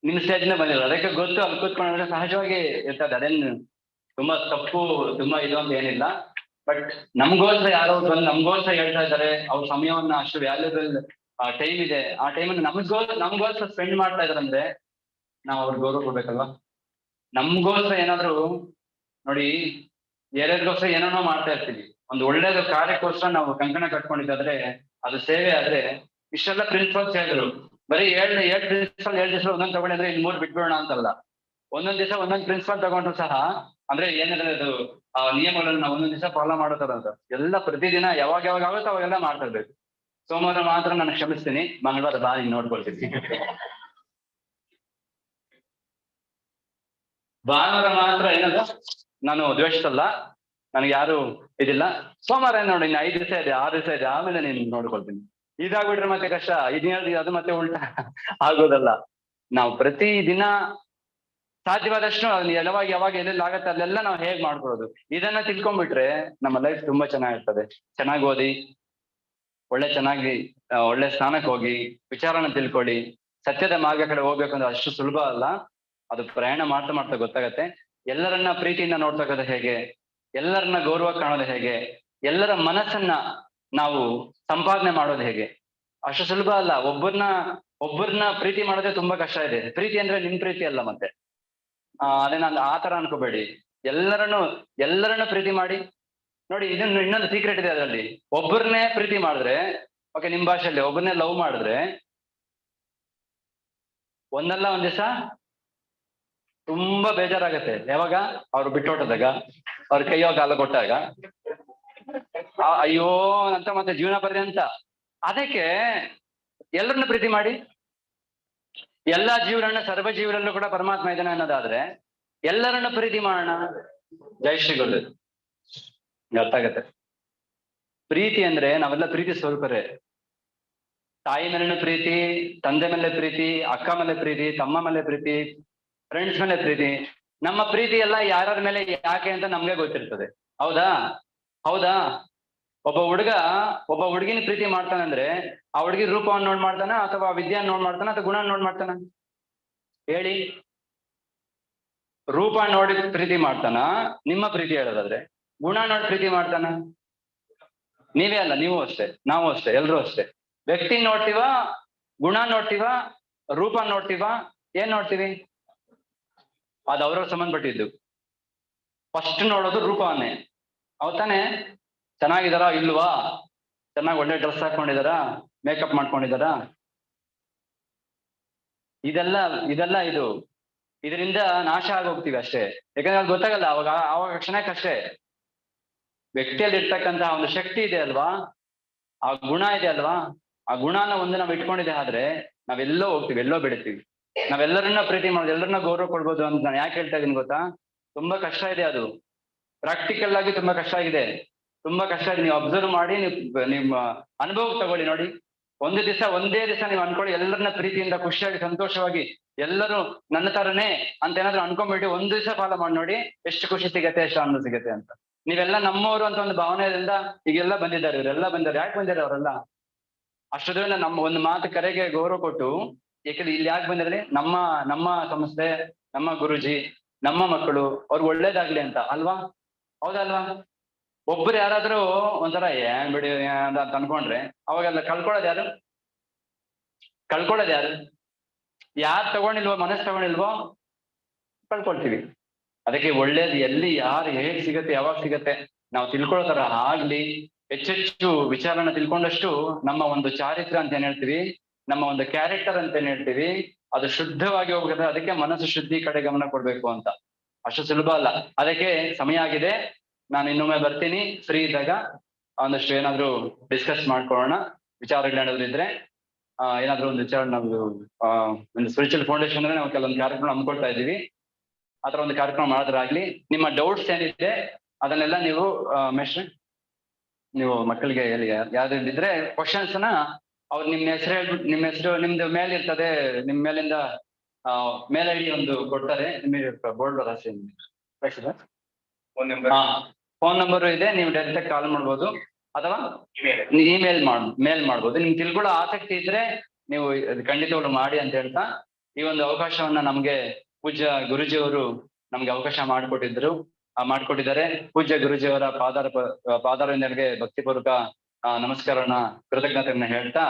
ನಿಮ್ ಸ್ಟೇಜ್ನ ಬಂದಿರೋದು, ಅದಕ್ಕೆ ಗೊತ್ತು. ಅಲ್ಲಿ ಕೂತ್ಕೊಂಡ್ರೆ ಸಹಜವಾಗಿ ಇರ್ತದೆ, ಅದೇನು ತುಂಬಾ ತಪ್ಪು ತುಂಬಾ ಇದು ಅಂತ ಏನಿಲ್ಲ. ಬಟ್ ನಮ್ಗೋಸ್ಕರ ಯಾರೋ ಬಂದು ನಮ್ಗೋಸ್ಕರ ಹೇಳ್ತಾ ಇದ್ದಾರೆ, ಅವ್ರ ಸಮಯವನ್ನ ಅಷ್ಟು ವ್ಯಾಲ್ಯೂಬಲ್ ಟೈಮ್ ಇದೆ, ಆ ಟೈಮನ್ನು ನಮ್ಗೋಸ್ಕರ ಸ್ಪೆಂಡ್ ಮಾಡ್ತಾ ಇದಾರಂದ್ರೆ ನಾವು ಅವ್ರಿಗೆ ಗೌರವ ಕೊಡ್ಬೇಕಲ್ವಾ. ನಮ್ಗೋಸ್ಕರ ಏನಾದ್ರು ನೋಡಿ, ಯಾರ್ಯಾರಿಗೋಸ್ಕರ ಏನೇನೋ ಮಾಡ್ತಾ ಇರ್ತೀವಿ, ಒಂದು ಒಳ್ಳೇದು ಕಾರ್ಯಕ್ಕೋಸ್ಕರ ನಾವು ಕಂಕಣ ಕಟ್ಕೊಂಡಿದ್ದಾದ್ರೆ ಅದು ಸೇವೆ ಆದ್ರೆ. ಇಷ್ಟೆಲ್ಲ ಪ್ರಿನ್ಸಿಪಲ್ಸ್ ಹೇಳಿದ್ರು, ಬರೀ ಏಳು ಪ್ರಿನ್ಸಿಪಲ್ 7 ದಿವಸ ಒಂದೊಂದು ತಗೊಂಡು ಅಂದ್ರೆ ಇನ್ನು 3 ಬಿಟ್ಬಿಡೋಣ ಅಂತಲ್ಲ. ಒಂದೊಂದ್ ದಿವಸ ಒಂದೊಂದು ಪ್ರಿನ್ಸಿಪಲ್ ತಗೊಂಡ್ರು ಸಹ ಅಂದ್ರೆ ಏನಿದ್ರೆ ಅದು ಆ ನಿಯಮಗಳನ್ನ ನಾವು ಒಂದೊಂದ್ ದಿವಸ ಫಾಲೋ ಮಾಡೋತರ ಅಂತ ಎಲ್ಲ ಪ್ರತಿದಿನ ಯಾವಾಗ ಆಗುತ್ತೋ ಅವಾಗೆಲ್ಲ ಮಾಡ್ತಾ ಇರ್ಬೇಕು. ಸೋಮವಾರ ಮಾತ್ರ ನಾನು ಕ್ಷಮಿಸ್ತೀನಿ, ಮಂಗಳವಾರ ಬಾರಿ ನೋಡ್ಕೊಳ್ತೀನಿ. ಭಾನುವಾರ ಮಾತ್ರ ಏನದು ನಾನು ದ್ವೇಷಿಸಲ್ಲ, ನನಗೆ ಯಾರು ಇದಿಲ್ಲ. ಸೋಮವಾರ ನೋಡಿ, ಇನ್ನು 5 ದಿವಸ ಇದೆ, 6 ದಿವಸ ಇದೆ, ಆಮೇಲೆ ನೀನು ನೋಡ್ಕೊಳ್ತೀನಿ. ಇದಾಗ್ಬಿಟ್ರೆ ಮತ್ತೆ ಕಷ್ಟ, ಇದ್ನ ಅದು ಮತ್ತೆ ಉಲ್ಟಾ ಆಗೋದಲ್ಲ. ನಾವು ಪ್ರತಿ ದಿನ ಸಾಧ್ಯವಾದಷ್ಟು ಯಾವಾಗ ಎಲ್ಲೆಲ್ಲಿ ಆಗತ್ತೆ ಅಲ್ಲೆಲ್ಲ ನಾವು ಹೇಗ್ ಮಾಡ್ಕೊಳ್ಳೋದು, ಇದನ್ನ ತಿಳ್ಕೊಂಡ್ಬಿಟ್ರೆ ನಮ್ಮ ಲೈಫ್ ತುಂಬಾ ಚೆನ್ನಾಗಿರ್ತದೆ. ಚೆನ್ನಾಗಿ ಓದಿ, ಒಳ್ಳೆ ಸ್ಥಾನಕ್ಕೆ ಹೋಗಿ, ವಿಚಾರನ ತಿಳ್ಕೊಳ್ಳಿ. ಸತ್ಯದ ಮಾರ್ಗ ಕಡೆ ಹೋಗ್ಬೇಕು ಅಂದ್ರೆ ಅಷ್ಟು ಸುಲಭ ಅಲ್ಲ, ಅದು ಪ್ರಯಾಣ ಮಾಡ್ತಾ ಗೊತ್ತಾಗತ್ತೆ. ಎಲ್ಲರನ್ನ ಪ್ರೀತಿಯಿಂದ ನೋಡ್ತಕ್ಕಂಥ ಹೇಗೆ, ಎಲ್ಲರನ್ನ ಗೌರವ ಕಾಣೋದು ಹೇಗೆ, ಎಲ್ಲರ ಮನಸ್ಸನ್ನ ನಾವು ಸಂಪಾದನೆ ಮಾಡೋದು ಹೇಗೆ, ಅಷ್ಟು ಸುಲಭ ಅಲ್ಲ. ಒಬ್ಬರನ್ನ ಪ್ರೀತಿ ಮಾಡೋದೇ ತುಂಬಾ ಕಷ್ಟ ಇದೆ. ಪ್ರೀತಿ ಅಂದ್ರೆ ನಿಮ್ ಪ್ರೀತಿ ಅಲ್ಲ ಮತ್ತೆ, ಅದೇನಂದ ಆ ತರ ಅನ್ಕೋಬೇಡಿ. ಎಲ್ಲರನ್ನು ಪ್ರೀತಿ ಮಾಡಿ. ನೋಡಿ, ಇನ್ನೊಂದು ಸೀಕ್ರೆಟ್ ಇದೆ ಅದರಲ್ಲಿ. ಒಬ್ಬರನ್ನೇ ಪ್ರೀತಿ ಮಾಡಿದ್ರೆ, ಓಕೆ, ನಿಮ್ ಭಾಷೆಯಲ್ಲಿ ಒಬ್ಬರನ್ನೇ ಲವ್ ಮಾಡಿದ್ರೆ ಒಂದಲ್ಲ ಒಂದ್ ದಿವಸ ತುಂಬಾ ಬೇಜಾರಾಗತ್ತೆ. ಯಾವಾಗ ಅವ್ರು ಬಿಟ್ಟೋಟದಾಗ, ಅವ್ರ ಕೈಯೋ ಕಾಲ ಕೊಟ್ಟಾಗ, ಅಯ್ಯೋ ಅಂತ ಮತ್ತೆ ಜೀವನ ಪರ್ಯಂತ. ಅದಕ್ಕೆ ಎಲ್ಲರನ್ನ ಪ್ರೀತಿ ಮಾಡಿ. ಎಲ್ಲಾ ಜೀವರನ್ನ, ಸರ್ವ ಜೀವರಲ್ಲೂ ಕೂಡ ಪರಮಾತ್ಮ ಇದ್ದಾನೆ ಅನ್ನೋದಾದ್ರೆ ಎಲ್ಲರನ್ನ ಪ್ರೀತಿ ಮಾಡೋಣ. ಜೈ ಶ್ರೀ ಗುರು, ಗೊತ್ತಾಗತ್ತೆ. ಪ್ರೀತಿ ಅಂದ್ರೆ ನಾವೆಲ್ಲ ಪ್ರೀತಿ ಸ್ವರೂಪರೇ. ತಾಯಿ ಮೇಲಿನ ಪ್ರೀತಿ, ತಂದೆ ಮೇಲೆ ಪ್ರೀತಿ, ಅಕ್ಕ ಮೇಲೆ ಪ್ರೀತಿ, ತಮ್ಮ ಮೇಲೆ ಪ್ರೀತಿ, ಫ್ರೆಂಡ್ಸ್ ಮೇಲೆ ಪ್ರೀತಿ. ನಮ್ಮ ಪ್ರೀತಿ ಎಲ್ಲ ಯಾರ್ಯಾರ ಮೇಲೆ ಯಾಕೆ ಅಂತ ನಮ್ಗೆ ಗೊತ್ತಿರ್ತದೆ. ಹೌದಾ? ಹೌದಾ? ಒಬ್ಬ ಹುಡುಗ ಒಬ್ಬ ಹುಡುಗಿನ ಪ್ರೀತಿ ಮಾಡ್ತಾನಂದ್ರೆ ಆ ಹುಡುಗಿ ರೂಪವನ್ನು ನೋಡ್ ಮಾಡ್ತಾನ, ಅಥವಾ ವಿದ್ಯೆ ನೋಡ್ ಮಾಡ್ತಾನ, ಅಥವಾ ಗುಣ ನೋಡ್ ಮಾಡ್ತಾನ? ಹೇಳಿ. ರೂಪ ನೋಡಿ ಪ್ರೀತಿ ಮಾಡ್ತಾನ, ನಿಮ್ಮ ಪ್ರೀತಿ ಹೇಳೋದಾದ್ರೆ. ಗುಣ ನೋಡಿ ಪ್ರೀತಿ ಮಾಡ್ತಾನ? ನೀವೇ ಅಲ್ಲ, ನೀವು ಅಷ್ಟೇ, ನಾವು ಅಷ್ಟೇ, ಎಲ್ರೂ ಅಷ್ಟೇ. ವ್ಯಕ್ತಿ ನೋಡ್ತೀವ, ಗುಣ ನೋಡ್ತೀವ, ರೂಪ ನೋಡ್ತೀವ, ಏನ್ ನೋಡ್ತೀವಿ? ಅದು ಅವ್ರವ್ರ ಸಂಬಂಧಪಟ್ಟಿದ್ದು. ಫಸ್ಟ್ ನೋಡೋದು ರೂಪವನ್ನೇ. ಅವತ್ತಾನೆ ಚೆನ್ನಾಗಿದಾರ ಇಲ್ವಾ, ಚೆನ್ನಾಗಿ ಒಳ್ಳೆ ಡ್ರೆಸ್ ಹಾಕೊಂಡಿದಾರ, ಮೇಕಪ್ ಮಾಡ್ಕೊಂಡಿದಾರ, ಇದೆಲ್ಲ ಇದರಿಂದ ನಾಶ ಆಗೋಗ್ತೀವಿ ಅಷ್ಟೇ. ಯಾಕಂದ್ರೆ ಅದು ಗೊತ್ತಾಗಲ್ಲ ಅವಾಗ ಕ್ಷಣಕ್ಕಷ್ಟೇ. ವ್ಯಕ್ತಿಯಲ್ಲಿ ಇರ್ತಕ್ಕಂತ ಒಂದು ಶಕ್ತಿ ಇದೆ ಅಲ್ವಾ, ಆ ಗುಣ ಇದೆ ಅಲ್ವಾ, ಆ ಗುಣನ ಒಂದು ನಾವು ಇಟ್ಕೊಂಡಿದೆ ಆದ್ರೆ ನಾವೆಲ್ಲೋ ಹೋಗ್ತೀವಿ, ಎಲ್ಲೋ ಬೆಳಿತೀವಿ. ನಾವೆಲ್ಲರನ್ನ ಪ್ರೀತಿ ಮಾಡೋದು, ಎಲ್ಲರನ್ನ ಗೌರವ ಕೊಡ್ಬೋದು ಅಂತ ನಾನು ಯಾಕೆ ಹೇಳ್ತಾ ಇದೀನಿ ಗೊತ್ತಾ? ತುಂಬಾ ಕಷ್ಟ ಇದೆ ಅದು. ಪ್ರಾಕ್ಟಿಕಲ್ ಆಗಿ ತುಂಬಾ ಕಷ್ಟ ಆಗಿದೆ, ತುಂಬಾ ಕಷ್ಟ ಇದೆ. ನೀವು ಅಬ್ಸರ್ವ್ ಮಾಡಿ, ನಿಮ್ಮ ಅನುಭವ ತಗೊಳ್ಳಿ ನೋಡಿ. ಒಂದೇ ದಿವಸ ನೀವು ಅನ್ಕೊಳ್ಳಿ, ಎಲ್ಲರನ್ನ ಪ್ರೀತಿಯಿಂದ ಖುಷಿಯಾಗಿ ಸಂತೋಷವಾಗಿ ಎಲ್ಲರೂ ನನ್ನ ತರನೇ ಅಂತ ಏನಾದ್ರು ಅನ್ಕೊಂಡ್ಬಿಟ್ಟು ಒಂದು ದಿವಸ ಫಾಲೋ ಮಾಡಿ ನೋಡಿ, ಎಷ್ಟು ಖುಷಿ ಸಿಗತ್ತೆ, ಎಷ್ಟು ಆನಂದ ಸಿಗತ್ತೆ ಅಂತ. ನೀವೆಲ್ಲ ನಮ್ಮವರು ಅಂತ ಒಂದು ಭಾವನೆಯಿಂದ ಈಗೆಲ್ಲ ಬಂದಿದ್ದಾರೆ, ಇವರೆಲ್ಲ ಬಂದಿದ್ದಾರೆ. ಯಾಕೆ ಬಂದಿದ್ದಾರೆ ಅವರೆಲ್ಲ? ಅಷ್ಟೊಂದು ನಮ್ಮ ಒಂದು ಮಾತು ಕರೆಗೆ ಗೌರವ ಕೊಟ್ಟು, ಯಾಕಂದ್ರೆ ಇಲ್ಲಿ ಯಾಕೆ ಬಂದಿದ್ರೆ ನಮ್ಮ ಸಂಸ್ಥೆ, ನಮ್ಮ ಗುರುಜಿ, ನಮ್ಮ ಮಕ್ಕಳು ಅವ್ರಿಗೆ ಒಳ್ಳೇದಾಗ್ಲಿ ಅಂತ ಅಲ್ವಾ? ಹೌದಲ್ವಾ? ಒಬ್ರು ಯಾರಾದ್ರೂ ಒಂಥರ ಏನ್ ಬಿಡಿ ಅಂತ ಅನ್ಕೊಂಡ್ರೆ ಅವಾಗೆಲ್ಲ ಕಳ್ಕೊಳ್ಳೋದು ಯಾರು? ಯಾರು ತಗೊಂಡಿಲ್ವೋ, ಮನಸ್ಸು ತಗೊಂಡಿಲ್ವೋ ಕಳ್ಕೊಳ್ತೀವಿ. ಅದಕ್ಕೆ ಒಳ್ಳೇದು ಎಲ್ಲಿ ಯಾರು ಹೇಗ್ ಸಿಗತ್ತೆ, ಯಾವಾಗ ಸಿಗತ್ತೆ ನಾವು ತಿಳ್ಕೊಳ್ಳೋ ತರ ಆಗ್ಲಿ. ಹೆಚ್ಚೆಚ್ಚು ವಿಚಾರನ ತಿಳ್ಕೊಂಡಷ್ಟು ನಮ್ಮ ಒಂದು ಚಾರಿತ್ರ್ಯ ಅಂತ ಏನ್ ಹೇಳ್ತೀವಿ, ನಮ್ಮ ಒಂದು ಕ್ಯಾರೆಕ್ಟರ್ ಅಂತ ಏನ್ ಹೇಳ್ತೀವಿ, ಅದು ಶುದ್ಧವಾಗಿ ಹೋಗ್ಬೇಕು. ಅದಕ್ಕೆ ಮನಸ್ಸು ಶುದ್ಧಿ ಕಡೆ ಗಮನ ಕೊಡ್ಬೇಕು ಅಂತ. ಅಷ್ಟು ಸುಲಭ ಅಲ್ಲ. ಅದಕ್ಕೆ ಸಮಯ ಆಗಿದೆ, ನಾನು ಇನ್ನೊಮ್ಮೆ ಬರ್ತೀನಿ ಫ್ರೀ ಇದ್ದಾಗ. ಒಂದಷ್ಟು ಏನಾದ್ರು ಡಿಸ್ಕಸ್ ಮಾಡ್ಕೊಳ್ಳೋಣ, ವಿಚಾರಗಳೇನಾದ್ರು ಇದ್ರೆ. ಏನಾದ್ರು ಒಂದು ವಿಚಾರ, ನಮ್ದು ಒಂದು ಸ್ಪಿರಿಚುವಲ್ ಫೌಂಡೇಶನ್ ಅಂದ್ರೆ ನಾವು ಕೆಲವೊಂದು ಕಾರ್ಯಕ್ರಮ ಹಮ್ಮಿಕೊಳ್ತಾ ಇದೀವಿ. ಆತರ ಒಂದು ಕಾರ್ಯಕ್ರಮ ಮಾಡೋದ್ರಾಗ್ಲಿ, ನಿಮ್ಮ ಡೌಟ್ಸ್ ಏನಿದೆ ಅದನ್ನೆಲ್ಲ ನೀವು ಮೇಷ್ಟ್ರೆ ನೀವು ಮಕ್ಕಳಿಗೆ ಹೇಳಿ. ಯಾವ್ದಿದ್ರೆ ಕ್ವಶನ್ಸ್ ನ ಅವ್ರು ನಿಮ್ಮ ಹೆಸರು ಹೇಳ್ಬಿಟ್ಟು, ನಿಮ್ಮ ಹೆಸರು ನಿಮ್ದು ಮೇಲ್ ಇರ್ತದೆ, ನಿಮ್ ಮೇಲಿಂದ ಮೇಲ್ ಐಡಿ ಒಂದು ಕೊಡ್ತಾರೆ, ನಿಮಗೆ ಬೋರ್ಡ್ ರಾಶಿ ಫೋನ್ ನಂಬರ್ ಇದೆ, ನೀವು ಡೈರೆಕ್ಟ್ ಕಾಲ್ ಮಾಡ್ಬೋದು ಅಥವಾ ಮೇಲ್ ಮಾಡ್ಬೋದು. ನಿಮ್ಗೆ ತಿಳ್ಕೊಳ್ಳೋ ಆಸಕ್ತಿ ಇದ್ರೆ ನೀವು ಖಂಡಿತವಾಗ್ಲು ಮಾಡಿ ಅಂತ ಹೇಳ್ತಾ, ಈ ಒಂದು ಅವಕಾಶವನ್ನ ನಮ್ಗೆ ಪೂಜ್ಯ ಗುರುಜಿಯವರು ನಮ್ಗೆ ಅವಕಾಶ ಮಾಡಿಕೊಟ್ಟಿದ್ದಾರೆ. ಪೂಜ್ಯ ಗುರುಜಿಯವರ ಪಾದಾರವಿಂದರಿಗೆ ಭಕ್ತಿಪೂರ್ವಕ ನಮಸ್ಕಾರನ, ಕೃತಜ್ಞತೆಯನ್ನ ಹೇಳ್ತಾ,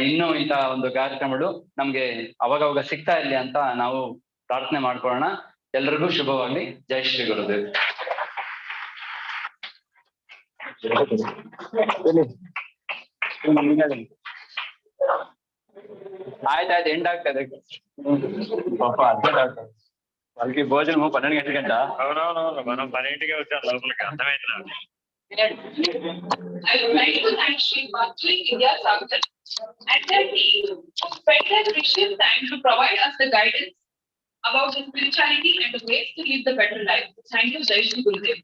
ಇನ್ನೂ ಇಂಥ ಒಂದು ಕಾರ್ಯಕ್ರಮಗಳು ನಮ್ಗೆ ಅವಾಗವಾಗ ಸಿಗ್ತಾ ಇರ್ಲಿ ಅಂತ ನಾವು ಪ್ರಾರ್ಥನೆ ಮಾಡ್ಕೊಳ್ಳೋಣ. ಎಲ್ರಿಗೂ ಶುಭವಾಗ್ಲಿ. ಜೈ ಶ್ರೀ ಗುರುದೇವ್. ಆಯ್ತಾಯ್ತು, ಎಂಡ್ ಆಗ್ತದೆ. వాళ్ళకి భోజనము 12 గంటలకంట. అవునవునవును, మనం 12కే వచ్చాం లోపలికి, అర్థమైందా? I would like to thank Shri Vidya, Sagar and their team who spent their precious time to provide us the guidance about the spirituality and the ways to live the better life. Thank you, Jai Shri Gurudev.